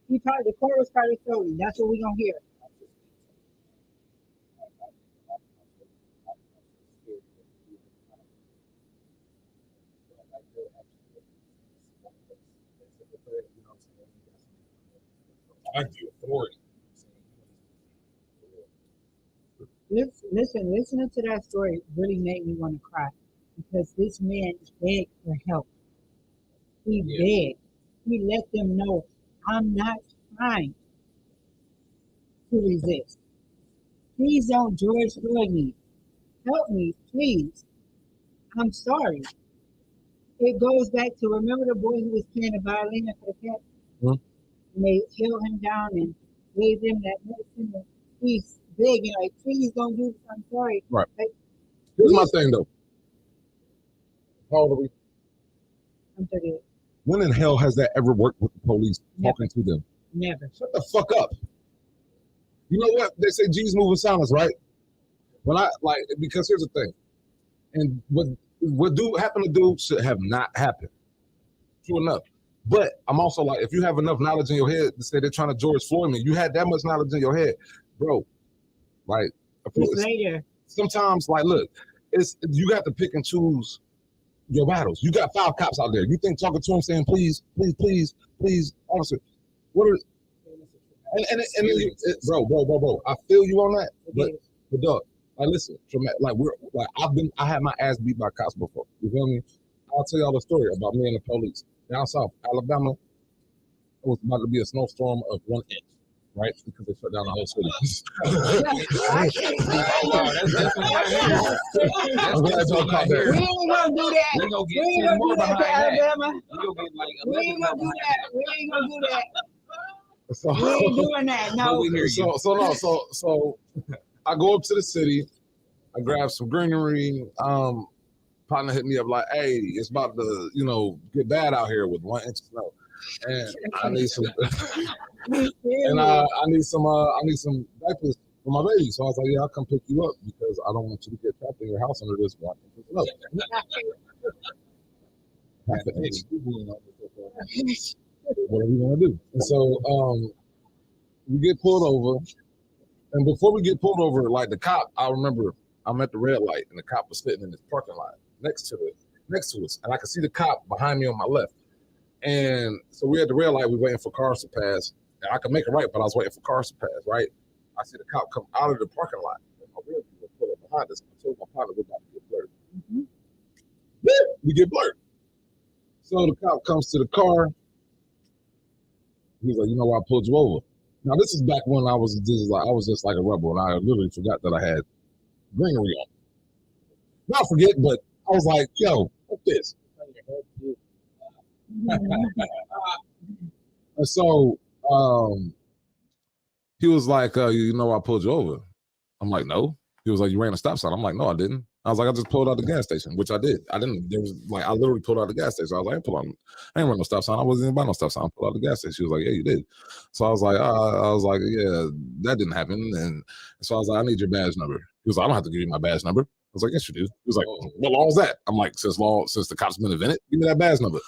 The court was probably stolen. That's what we're going to hear. I like the authority. Listening to that story really made me want to cry because this man begged for help. He begged. He let them know, I'm not trying to resist. Please don't George Floyd me. Help me, please. I'm sorry. It goes back to remember the boy who was playing the violin for the cat? Mhm. And they held him down and gave him that medicine and he's begging like, please don't do this. I'm sorry. Right. Like, Here's my thing though. How old are we? I'm 38. When in hell has that ever worked with the police talking to them? Never. Shut the fuck up. You know what? They say G's move in silence, right? When I like because here's the thing. And what do happen to do should have not happened. True enough. But I'm also like, if you have enough knowledge in your head to say they're trying to George Floyd me, you had that much knowledge in your head, bro. Like Later. sometimes, like, look, it's you got to pick and choose your battles. You got 5 cops out there. You think talking to them saying, please, please, please, please, officer, what are bro, I feel you on that, but dog, like listen, I had my ass beat by cops before. You feel me? I'll tell y'all the story about me and the police. Down south, Alabama, it was about to be a snowstorm of 1 inch, right? Because they shut down the whole city. I'm glad y'all caught that. We ain't gonna do that. We gonna get We ain't 10 gonna more do that behind to that. Alabama. We gonna get like We 11 ain't gonna do behind that. We ain't gonna do that. So, We ain't doing that. No. we hear you. So I go up to the city, I grab some greenery, partner hit me up like, hey, it's about to, get bad out here with 1 inch of snow. And I need some and I need some diapers for my baby. So I was like, yeah, I'll come pick you up because I don't want you to get trapped in your house under this 1 inch of snow. What are we gonna do? And so we get pulled over. And before we get pulled over, like the cop, I remember I'm at the red light and the cop was sitting in this parking lot next to us. And I could see the cop behind me on my left. And so we at the red light, we waiting for cars to pass. And I could make it right, but I was waiting for cars to pass, right? I see the cop come out of the parking lot. And my rear view pull up behind us. I told my partner we're about to get blurred. We get blurred. So the cop comes to the car. He's like, you know why I pulled you over? Now this is back when I was just like a rebel, and I literally forgot that I had greenery on. Not forget, but I was like, yo, what's this? And so he was like, you know I pulled you over? I'm like, no. He was like, you ran a stop sign. I'm like, no, I didn't. I was like, I just pulled out the gas station, which I did. I literally pulled out the gas station. I was like, I ain't run no stop sign. I wasn't even by no stop sign. I pulled out the gas station. She was like, yeah, you did. So I was like, yeah, that didn't happen. And so I was like, I need your badge number. He was like, I don't have to give you my badge number. I was like, yes, you do. He was like, what law is that? I'm like, since the cop's been invented, give me that badge number.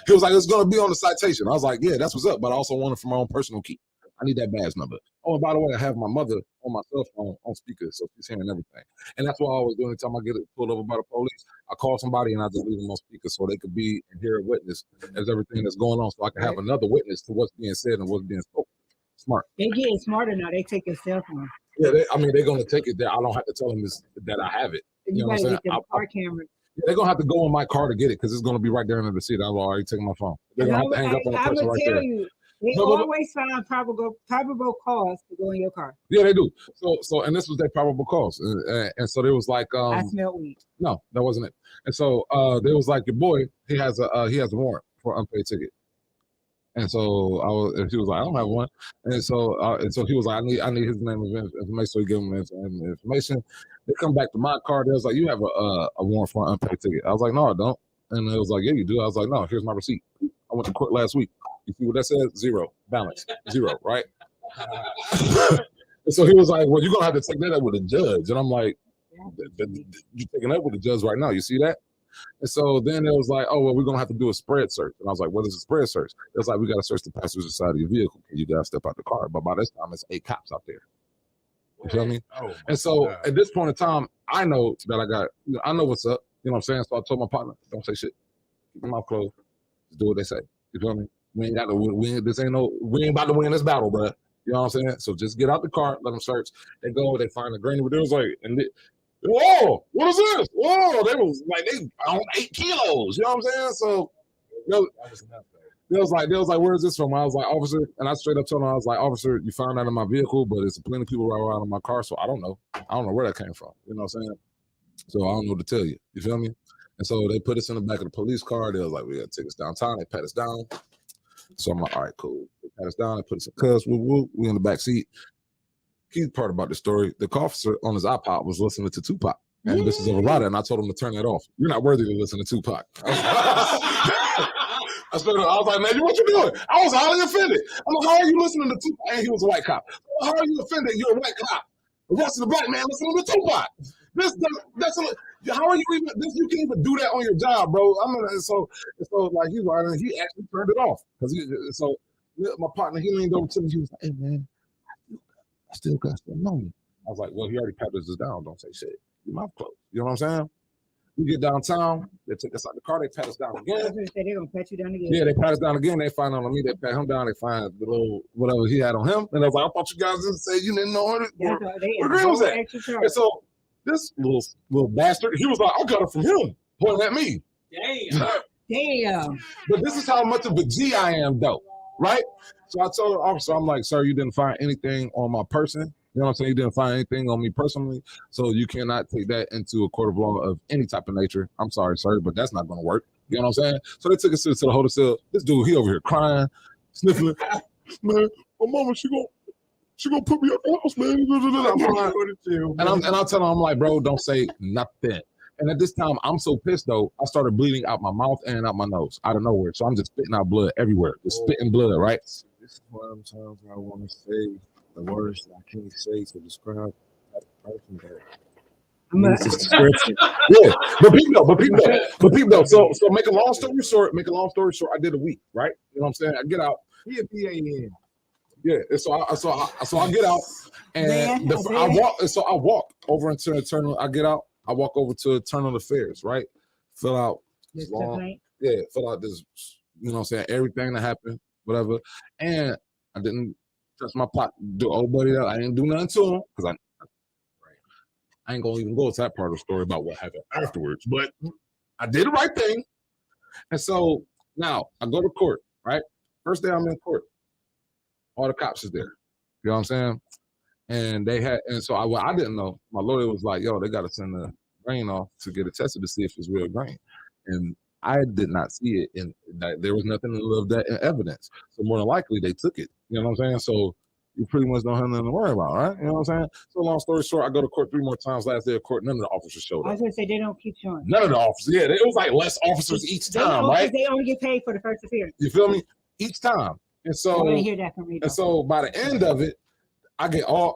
He was like, it's going to be on the citation. I was like, yeah, that's what's up. But I also want it for my own personal key. I need that badge number. Oh, and by the way, I have my mother on my cell phone on speaker, so she's hearing everything. And that's what I always do anytime I get pulled over by the police. I call somebody and I just leave them on speaker so they could be and hear a witness as everything that's going on, so I can have another witness to what's being said and what's being spoken. Smart. They getting smarter now. They take your cell phone. Yeah, they're going to take it there. I don't have to tell them that I have it. You know gotta what I'm get saying? the car camera. They're going to have to go in my car to get it because it's going to be right there under the seat. I've already taken my phone. They're going to have to hang up on the person right there. They always find probable cause to go in your car. Yeah, they do. So, and this was their probable cause, and so there was like, I smell weed. No, that wasn't it. And so there was like, your boy, he has a warrant for an unpaid ticket. And so he was like, I don't have one. And so he was like, I need his name and information. So he gave him information. They come back to my car. They was like, you have a warrant for an unpaid ticket. I was like, no, I don't. And it was like, yeah, you do. I was like, no, here's my receipt. I went to court last week. You see what that says? Zero. Balance. Zero, right? And so he was like, well, you're going to have to take that up with a judge. And I'm like, you're taking that with the judge right now. You see that? And so then it was like, oh, well, we're going to have to do a spread search. And I was like, what is a spread search? It was like, we got to search the passenger side of your vehicle. You got to step out the car. But by this time, it's 8 cops out there. You feel me? And so at this point in time, I know that I know what's up. You know what I'm saying? So I told my partner, don't say shit. Keep your mouth closed. Just do what they say. You feel me? We ain't about to win this battle, bro. You know what I'm saying? So just get out the car, let them search. They go, they find the grain. They was like, whoa, what is this? Whoa, they was like, they found 8 kilos. You know what I'm saying? So they was like, where is this from? I was like, officer, and I straight up told him, I was like, officer, you found that in my vehicle, but it's plenty of people right around in my car, so I don't know where that came from. You know what I'm saying? So I don't know what to tell you. You feel me? And so they put us in the back of the police car. They was like, we got to take us downtown. They pat us down. So I'm like, all right, cool. They pat us down. They put us in cuffs. We in the back seat. Key part about the story, the officer on his iPod was listening to Tupac. And this is Everada, and I told him to turn that off. You're not worthy to listen to Tupac. I was like, man, what you doing? I was highly offended. I'm like, how are you listening to Tupac? And he was a white cop. How are you offended? You're a white cop. The rest of the black man listening to Tupac. How are you even? You can't even do that on your job, bro. I mean, so like he actually turned it off because so my partner he leaned over to me. He was like, "Hey man, I still got stuff on you." I was like, "Well, he already patted us down. Don't say shit. Your mouth closed." You know what I'm saying? We get downtown. They take us out the car. They pat us down again. I was gonna say they're gonna pat you down again. Yeah, they pat us down again. They find out on me. They pat him down. They find the little whatever he had on him. And I was like, I thought you guys didn't say you didn't know where the green was at. And so this little bastard, he was like, I got it from him, pointing at me. Damn. But this is how much of a G I am, though, right? So I told the officer, I'm like, sir, you didn't find anything on my person. You know what I'm saying? You didn't find anything on me personally, so you cannot take that into a court of law of any type of nature. I'm sorry, sir, but that's not going to work. You know what I'm saying? So they took us to the hotel cell. This dude, he over here crying, sniffling. Man, my mama, she gonna put me out the house, man. I'm crying. And I'll tell him, I'm like, bro, don't say nothing. And at this time, I'm so pissed though, I started bleeding out my mouth and out my nose, out of nowhere. So I'm just spitting out blood everywhere, just spitting blood, right? This is one of them times where I want to say the words that I can't say to describe that person that needs this description. Yeah, but people though. So make a long story short, I did a week, right? You know what I'm saying? I get out. He a PAN. Yeah, and so I get out, and I walk over into Internal. I get out. I walk over to Internal Affairs, right? Fill out this fill out this, you know what I'm saying, everything that happened, whatever. And I didn't touch my pot, do old buddy that. I didn't do nothing to him because I ain't gonna even go to that part of the story about what happened afterwards. But I did the right thing. And so now I go to court, right? First day I'm in court. All the cops is there. You know what I'm saying? And so I didn't know. My lawyer was like, yo, they got to send the grain off to get it tested to see if it's real grain. And I did not see it, and there was nothing of that in evidence. So more than likely, they took it. You know what I'm saying? So you pretty much don't have nothing to worry about, right? You know what I'm saying? So long story short, I go to court 3 more times. Last day of court, none of the officers showed I up. was gonna say they don't keep showing. None of the officers. Yeah, it was like less officers each time, right? They only get paid for the first appearance. You feel me? Each time. And I so, want to hear that from you. and so by the end of it, I get all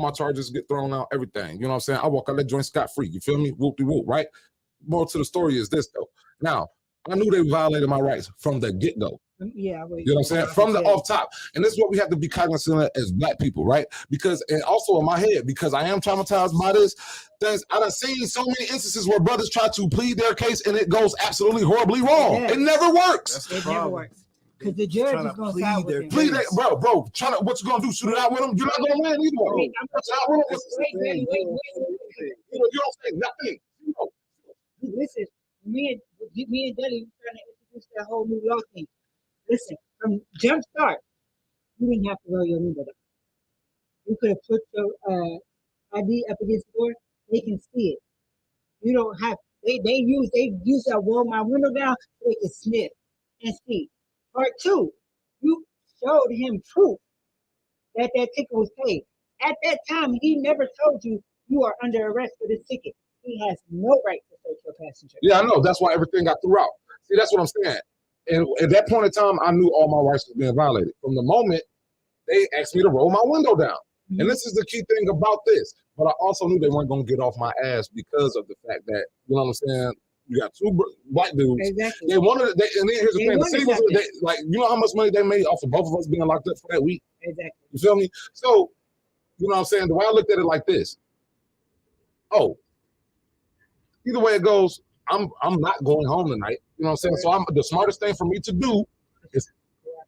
my charges get thrown out, everything. You know what I'm saying? I walk out that joint scot-free. You feel me? Whoop-de-whoop, right? More to the story is this though. Now, I knew they violated my rights from the get-go. Yeah, you know what I'm saying? From the off top. And this is what we have to be cognizant of as Black people, right? Because, and also in my head, because I am traumatized by this, I done seen so many instances where brothers try to plead their case and it goes absolutely horribly wrong. Yeah. It never works. It never works. Because the judge is going to side with him. Plead that, bro, what you gonna do? Shoot it out with them? You're not gonna win either way. You don't say nothing. Listen, me and Deli trying to introduce that whole new law thing. Listen, from jump start, you didn't have to roll your window down. You could have put your ID up against the door. They can see it. You don't have. They use that roll my window down so they can sniff and see. Part 2, you showed him proof that ticket was paid. At that time, he never told you you are under arrest for this ticket. He has no right to search your passenger. Yeah, I know. That's why everything got threw out. See, that's what I'm saying. And at that point in time, I knew all my rights were being violated. From the moment they asked me to roll my window down. Mm-hmm. And this is the key thing about this. But I also knew they weren't going to get off my ass because of the fact that, you know what I'm saying? You got 2 Black dudes. Exactly. They wanted, and then here's the thing: the city was, you know how much money they made off of both of us being locked up for that week. Exactly. You feel me? So, you know what I'm saying? The way I looked at it like this: oh, either way it goes, I'm not going home tonight. You know what I'm saying? So the smartest thing for me to do is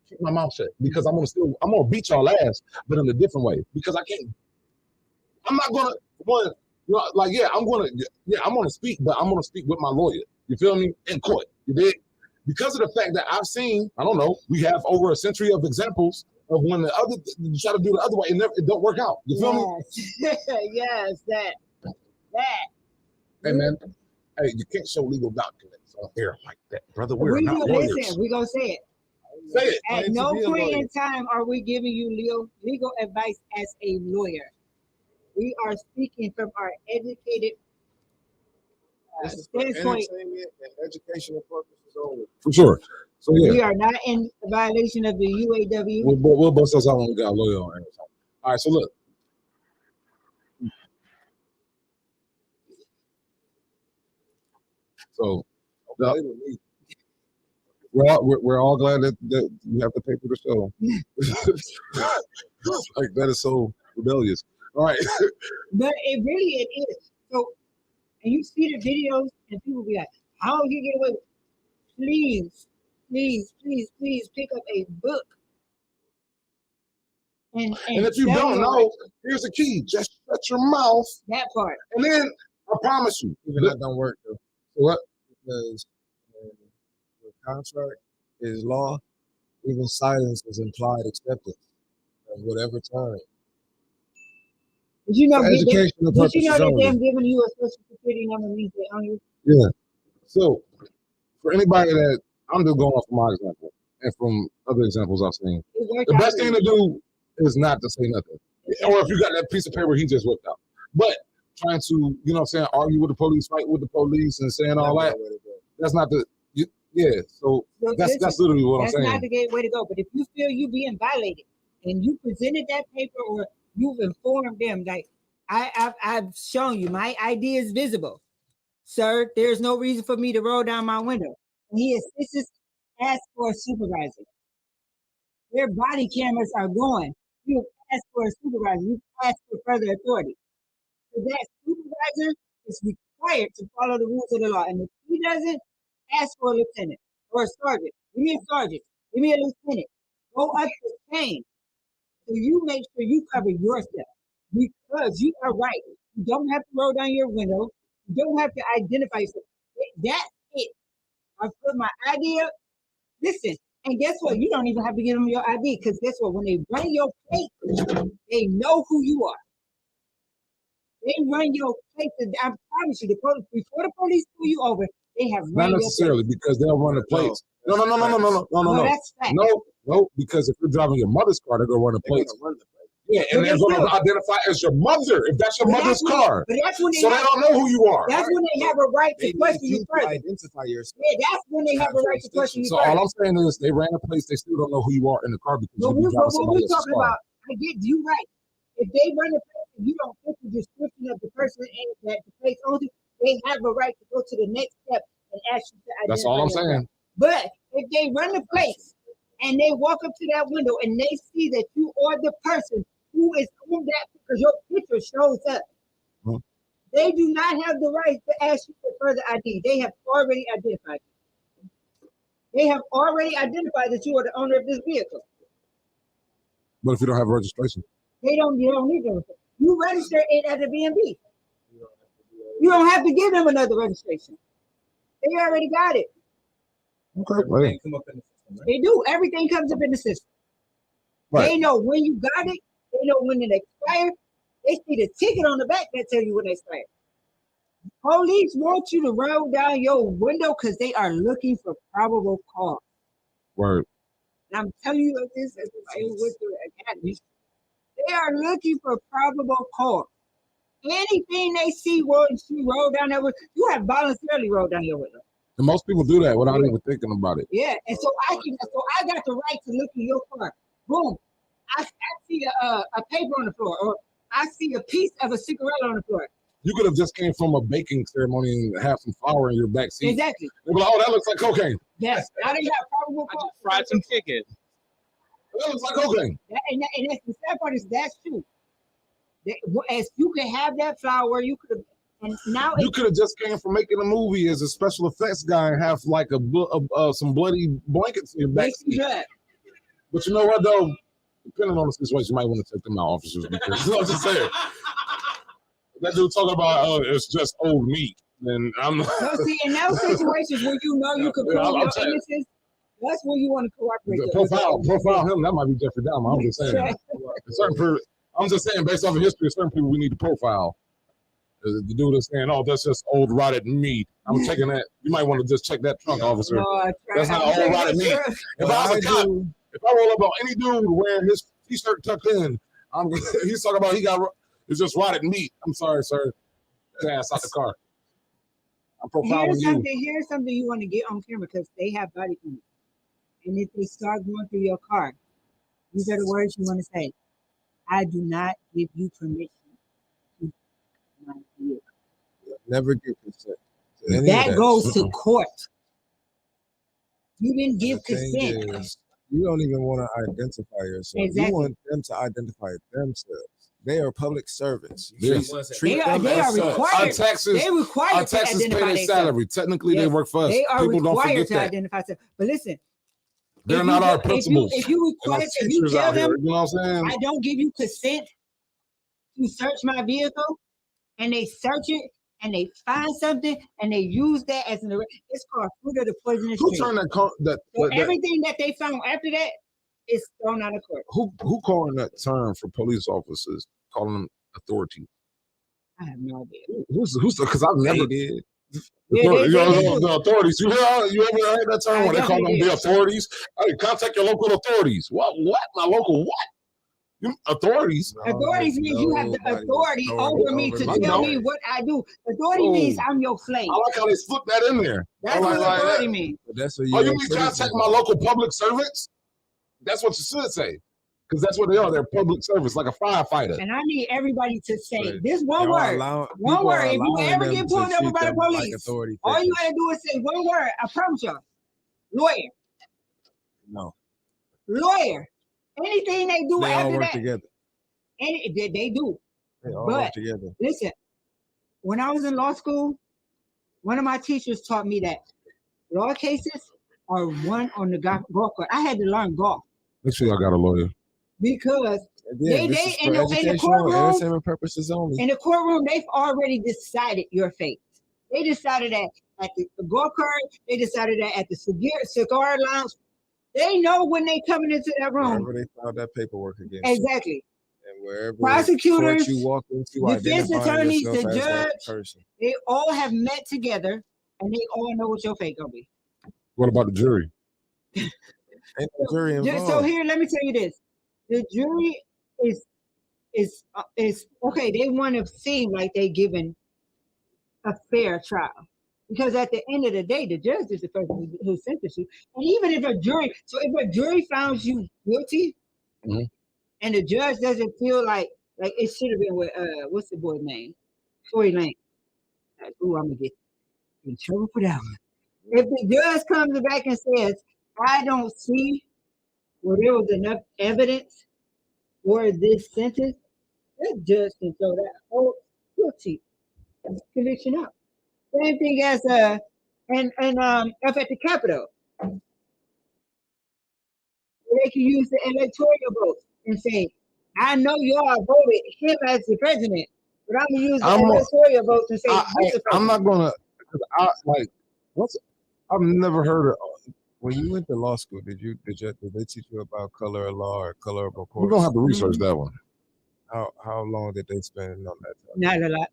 keep my mouth shut because I'm gonna beat y'all ass, but in a different way because I can't. I'm not gonna one. You know, like, I'm gonna speak, but I'm gonna speak with my lawyer. You feel me? In court. You did? Because of the fact that I've seen, I don't know, we have over a century of examples of when the other you try to do the other way, it don't work out. You feel me? Yes, that. Hey man, hey, you can't show legal documents on air like that, brother. We're not lawyers. Listen, we're gonna say it. Say it. At no point in time are we giving you legal advice as a lawyer. We are speaking from our educated standpoint. Entertainment and educational purposes only. For sure. So yeah, we are not in violation of the UAW. We'll bust us out when we got a lawyer on air. All right, so look. So we're all glad that you have to pay for the show. Like that is so rebellious. All right. But it is. So, and you see the videos and people be like, how you get away with it? Please pick up a book. And if you don't know, here's the key. Just shut your mouth. That part. And then I promise you. Even that don't work though. What? Because the contract is law. Even silence is implied acceptance of whatever time. Did you know educational that only. them giving you a social security number means they own you? Yeah. So for anybody that I'm just going off of my example and from other examples I've seen, the best thing to do is not to say nothing. Or if you got that piece of paper he just whipped out. But trying to, you know what I'm saying, argue with the police, fight with the police and saying all that. That's not the, yeah. So that's literally what I'm saying. That's not the way to go. But if you feel you being violated and you presented that paper or you've informed them, like I've shown you, my ID is visible. Sir, there's no reason for me to roll down my window. And he assists, ask for a supervisor. Their body cameras are going. You ask for a supervisor. You ask for further authority. So that supervisor is required to follow the rules of the law. And if he doesn't, ask for a lieutenant or a sergeant. Give me a sergeant. Give me a lieutenant. Go up the chain. So you make sure you cover yourself. Because you are right. You don't have to roll down your window. You don't have to identify yourself. That's it. I put my ID up. Listen, and guess what? You don't even have to give them your ID because guess what? When they run your plate, they know who you are. They run your plate. I promise you, the police, before the police pull you over, they have run Not necessarily because they'll run the plates. No. That's fact. No, because if you're driving your mother's car, they're gonna run the plates. Yeah, and they're going to identify as your mother if that's your mother's car. But that's when they don't know who you are. That's when they have a right to question you further. Identify yourself. Yeah, that's when they have a right to question you So further. all I'm saying is they ran a place, they still don't know who you are in the car because But you drive what somebody we're else's talking car. about, I get you right. If they run a place and you don't fit the description of the person that the place owns, they have a right to go to the next step and ask you to identify. That's all I'm yourself. saying. But if they run the place and they walk up to that window and they see that you are the person who is on that because your picture shows up, they do not have the right to ask you for further ID. They have already identified you. They have already identified that you are the owner of this vehicle. But if you don't have registration, You don't need them. You register it at the B&B. You don't have to give them another registration. They already got it. okay, well, yeah. They do. Everything comes up in the system. Right. They know when you got it. They know when it expired. They see the ticket on the back that tell you when it expired. Police want you to roll down your window because they are looking for probable cause. Word. And I'm telling you this as somebody who went through the academy. They are looking for probable cause. Anything they see once you roll down that window, you have voluntarily rolled down your window. And most people do that without even thinking about it. Yeah, and so I got the right to look in your car. Boom. I see a paper on the floor, or I see a piece of a cigarette on the floor. You could have just came from a baking ceremony and have some flour in your back seat. Exactly. They'd be like, oh, that looks like cocaine. Yes. Now they got probable cause. Fried some chicken. That looks like cocaine. And that's the sad part is that's true. As you can have that flour, you could have, and now You could have just came from making a movie as a special effects guy and have like some bloody blankets in your back seat. But you know what though? Depending on the situation, you might want to take them out, officers. Because, you know what I'm just saying? That dude talking about, oh, it's just old meat. And I'm No, see, in those situations where you know you could prove I'm your saying- innocence, that's when you want to cooperate. profile him. That might be Jeffrey Dahmer. I'm just saying. I'm just saying, based off of history, certain people we need to profile. The dude is saying, "Oh, that's just old rotted meat." I'm checking that. You might want to just check that trunk, officer. No, That's not old rotted meat. If I was a cop, if I roll up on any dude wearing his t-shirt tucked in, he's talking about it's just rotted meat. I'm sorry, sir. Get your ass out the car. I'm profiling you. Here's something you want to get on camera because they have body cameras. And if they start going through your car, these are the words you want to say. I do not give you permission to my vehicle. Never give consent. That goes to court. You didn't give The thing consent. is, you don't even want to identify yourself. Exactly. You want them to identify themselves. They are public servants. Yes. Treat They are them as such. required. Our taxes, They're required our to taxes pay identify their themselves. salary. Technically, they Yes, work for us. They are People don't required forget to that. identify themselves. But listen, They're if not you our go- principals. If you And our require, if you teachers tell out here, them, you know what I'm saying? I don't give you consent to search my vehicle, and they search it and they find something and they use that as an arrest, it's called fruit of the poisonous Who tree. turned that? So everything that they found after that is thrown out of court. Who coined that term for police officers, calling them authority? I have no idea. Who's because I've never did. The authorities. You ever heard that term I when they call them definitely the did. authorities? Hey, contact your local authorities. What? My local what? Authorities. Authorities means you have the authority over me to tell me what I do. Authority means I'm your slave. I like how they slip that in there. That's what authority means. That's what you mean contact my local public servants? That's what you should say. Because that's what they are. They're public service, like a firefighter. And I need everybody to say this one word. One word. If you ever get pulled over by the police, all you gotta do is say one word. I promise you. Lawyer. No. Lawyer. Anything they do They after all work that. together. They do. They all But work together. listen, when I was in law school, one of my teachers taught me that law cases are won on the golf course. I had to learn golf Make sure y'all got a lawyer. because Again, this is in for the educational courtroom, entertainment purposes only. in the courtroom, they've already decided your fate. They decided that at the golf cart. They decided that at the cigar lounge. They know when they coming into that room. Wherever they filed that paperwork against. Exactly. And wherever Prosecutors, court you walk into, defense identifying attorneys, yourself the as that judge, person. they all have met together and they all know what your fate gonna be. What about the jury? Ain't no jury involved. So here, let me tell you this: the jury is okay. They want to seem like they given a fair trial because at the end of the day, the judge is the person who sentenced you. And even if a jury found you guilty, and the judge doesn't feel like it should have been with what's the boy's name, Tory Lane. Ooh, I'm gonna get in trouble for that one. If the judge comes back and says, I don't see where there was enough evidence for this sentence, that judge can throw that whole guilty conviction out. Same thing as up at the Capitol. They can use the electoral vote and say, I know y'all voted him as the president, but I'm gonna use the electoral vote to say I'm not gonna. I've never heard of. When you went to law school, did they teach you about color of law or colorable courts? We're gonna have to research that one. How long did they spend on that? Not a lot.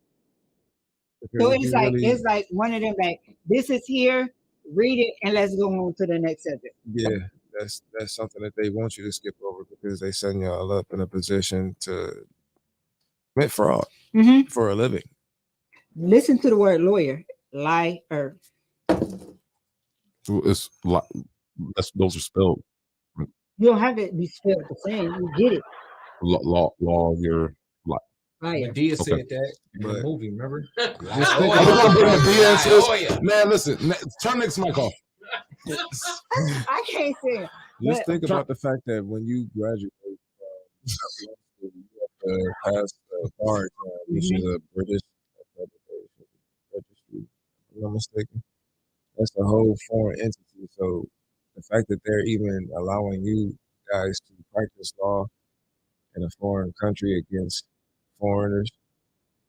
So it's like one of them like this is here, read it, and let's go on to the next subject. Yeah, that's something that they want you to skip over because they setting y'all up in a position to commit fraud for a living. Listen to the word lawyer, liar. It's like those are spelled. You don't have to be spelled the same. You get it. Law, you're like. Liar. Dia said that in the movie, remember? Man, listen, turn next mic off. I can't say it. Just think about the fact that when you graduate from you have to pass the bar exam, which is a British registry, if I'm not mistaken. That's a whole foreign entity. So the fact that they're even allowing you guys to practice law in a foreign country against foreigners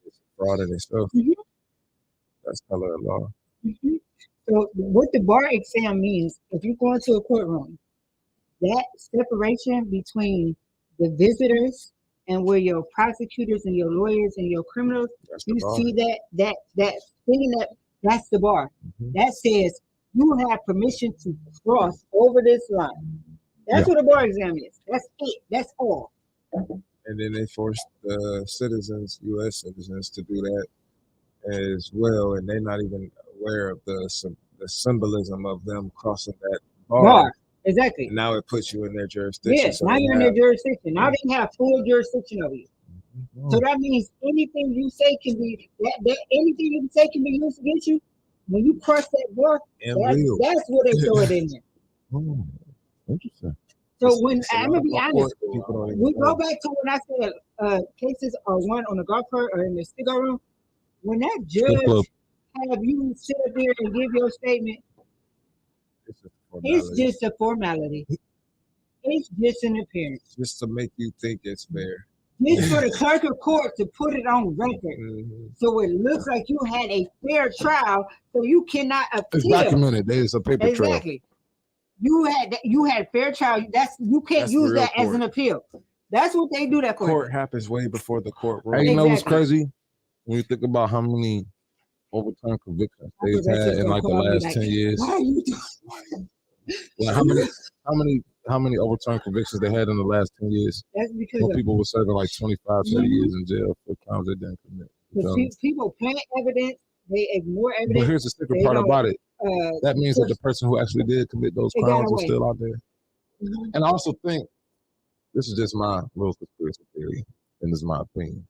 is fraud in itself. That's color of law. So what the bar exam means, if you go into a courtroom, that separation between the visitors and where your prosecutors and your lawyers and your criminals, you see that thing that's the bar. That says you have permission to cross over this line. That's what a bar exam is. That's it. That's all. And then they forced the citizens, U.S. citizens, to do that as well, and they're not even aware of the symbolism of them crossing that bar. Exactly. And now it puts you in their jurisdiction. Yes, now you're in their jurisdiction. Now they have full jurisdiction over you. So that means anything you say can be anything you say can be used against you. When you cross that bar, that's what they throw it in there. Interesting. So when I'm gonna be honest, we go back to when I said cases are won on the golf cart or in the cigar room. When that judge have you sit up there and give your statement, it's just a formality. It's just an appearance. Just to make you think it's fair. Just for the clerk of court to put it on record. So it looks like you had a fair trial, so you cannot appeal. It's documented. There's a paper trail. Exactly. You had fair trial. You can't use that as an appeal. That's what they do that for. Court happens way before the court. Hey, you know what's crazy? When you think about how many overturned convictions they've had in like the last 10 years. Why are you doing? Like how how many overturned convictions they had in the last 10 years? That's because When of people were serving like 25, 30 years in jail for crimes they didn't commit. You feel me? people plant evidence, they ignore But evidence. here's the secret They part don't, about it. uh, That means that the push- person who actually did commit those They got crimes was away. still out there. Mhm. And I also think, this is just my little conspiracy theory, and this is my opinion.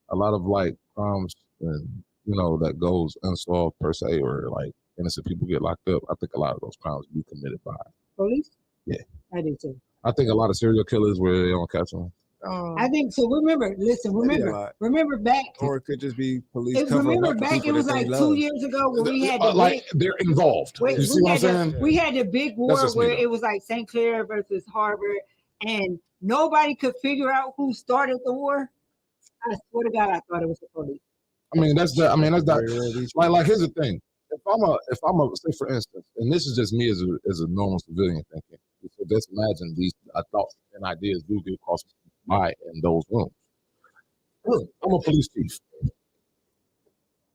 A lot of like crimes and that goes unsolved per se, or like innocent people get locked up. I think a lot of those crimes be committed by Police? Yeah. I do too. I think a lot of serial killers where they don't catch them. I think so. Remember back. Or it could just be police. Remember back, it was like 2 years ago where we had the Like they're involved. Wait, You see what I'm saying? We had the big war just me, where though. it was like St. Clair versus Harvard, and nobody could figure out who started the war. I swear to God, I thought it was the police. That's not like here's the thing. If I'm a say for instance, and this is just me as a normal civilian thinking. So just imagine these thoughts and ideas do get crossed by in those rooms. Look, I'm a police chief.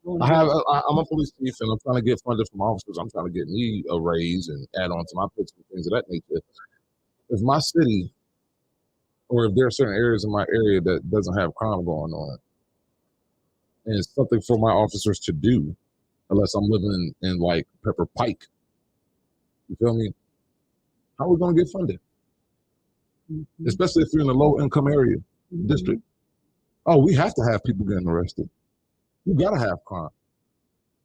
I'm a police chief, and I'm trying to get funded from officers. I'm trying to get me a raise and add on to my pitch and things of that nature. If my city, or if there are certain areas in my area that doesn't have crime going on, and it's something for my officers to do, unless I'm living in like Pepper Pike, you feel me? How are we gonna get funded? Especially if you're in a low income area district. Oh, we have to have people getting arrested. You gotta have crime.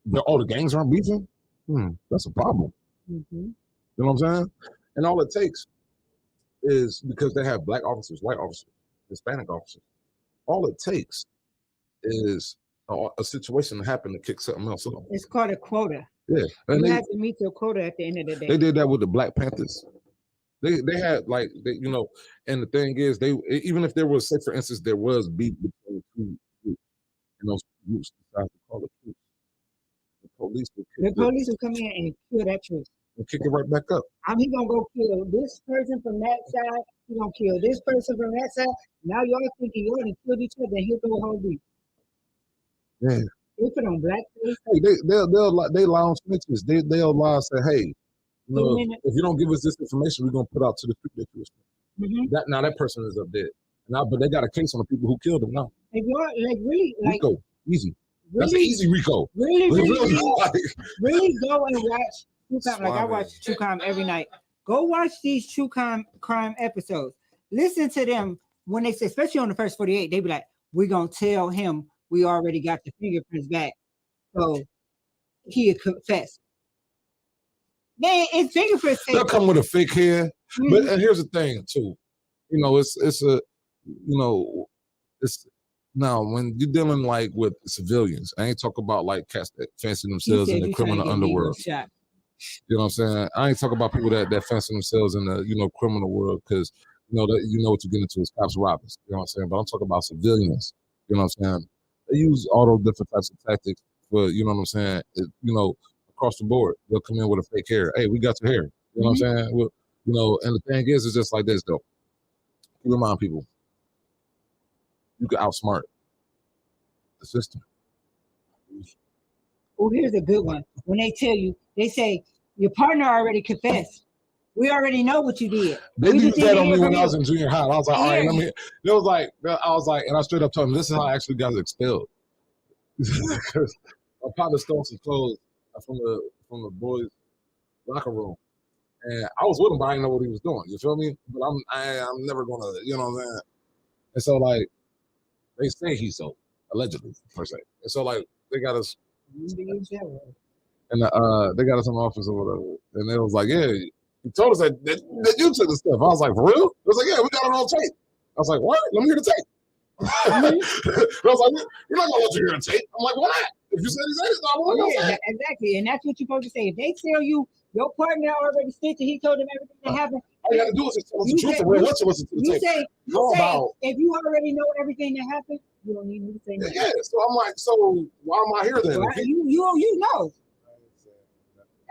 The gangs aren't beefing? That's a problem. You know what I'm saying? And all it takes is, because they have black officers, white officers, Hispanic officers, all it takes is a situation to happen to kick something else off. It's called a quota. Yeah. And You have to meet your quota at the end of the day. they did that with the Black Panthers. They had like and the thing is, they even if there was, say for instance, there was beef between two groups, and those groups decided to call it truce. The police will come in and kill that truth. and kick it right back up. He gonna go kill this person from that side. He gonna kill this person from that side. Now y'all thinking y'all done killed each other, and here go whole beef. Yeah. They put on blackface. Hey, they lie on snitches. They'll lie and say, hey, if you don't give us this information, we're gonna put out to the street that you were. That person is up dead. Now, but they got a case on the people who killed him now. If y'all really like Rico, easy. That's an really, easy Rico. really Really, go and watch true crime. Like I watch true crime every night. Go watch these true crime episodes. Listen to them when they say, especially on the first 48, they be like, "We're gonna tell him we already got the fingerprints back, so he'll confess." Man, it's fingerprints. They'll come with a fake hair. But and here's the thing too, it's now when you're dealing like with civilians, I ain't talk about like cats that fancy themselves in the criminal underworld. You know what I'm saying? I ain't talk about people that fancy themselves in the criminal world, because what you get into is cops robbers. You know what I'm saying? But I'm talking about civilians. You know what I'm saying? They use all those different types of tactics for, you know what I'm saying? Across the board, they'll come in with a fake hair. Hey, we got your hair. You know what I'm saying? Well, and the thing is, it's just like this though. Keep in mind, people, you can outsmart the system. Oh, here's a good one. When they tell you, they say your partner already confessed. We already know what you did. They We did just need that to on hear me when from I was you. in junior high. I was like, all right, let me. And I straight up told them, this is how I actually got expelled. Because my partner stole some clothes from the boys' locker room, and I was with him, but I didn't know what he was doing. You feel me? But I'm never gonna, you know what I'm saying? And so like, they say he's so allegedly per se, and so like they got us. And they got us in the office or whatever, and they was like, "Yeah, he told us that you took the stuff." I was like, "For real?" It was like, "Yeah, we got it on tape." I was like, "What? Let me hear the tape." I was like, "You're not gonna let you hear the tape." I'm like, "Why not? If you said he said it, I won't say it." Exactly, and that's what you're supposed to say. If they tell you your partner already snitched and he told them everything that happened, all you got to do is just tell us the truth for real. Let's listen to the tape. You say if you already know everything that happened, you don't need me to say nothing. Yeah, so I'm like, so why am I here then? Right? You know.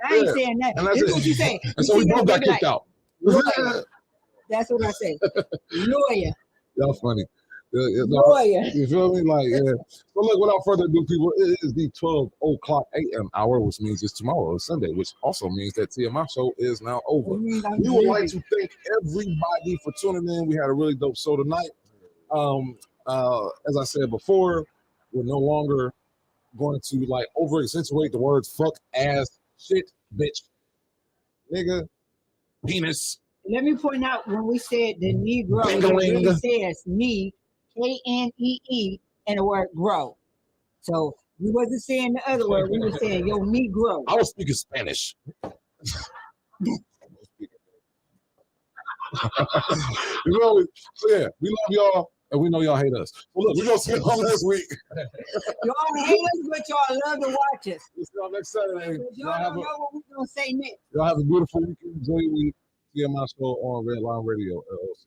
I ain't saying that. And that's This is what you say. And so we both got kicked out. That's what I say. Lawyer. Y'all funny. Lawyer. You feel me? Like, yeah. So look, without further ado, people, it is the 12 o'clock a.m. hour, which means it's tomorrow, it's Sunday, which also means that TMI show is now over. We would like to thank everybody for tuning in. We had a really dope show tonight. As I said before, we're no longer going to like over accentuate the words fuck, ass, shit, bitch, nigga, penis. Let me point out when we said the Negro, it really says me, Knee, and the word grow. So we wasn't saying the other word. We were saying yo Negro. I was speaking Spanish. You know, so yeah, we love y'all and we know y'all hate us. Well, look, we're gonna see y'all next week. Y'all hate us, but y'all love to watch us. We'll see y'all next Saturday. Y'all don't know what we're gonna say next. Y'all have a beautiful weekend. Enjoy your week. TMI show on Red Line Radio LLC.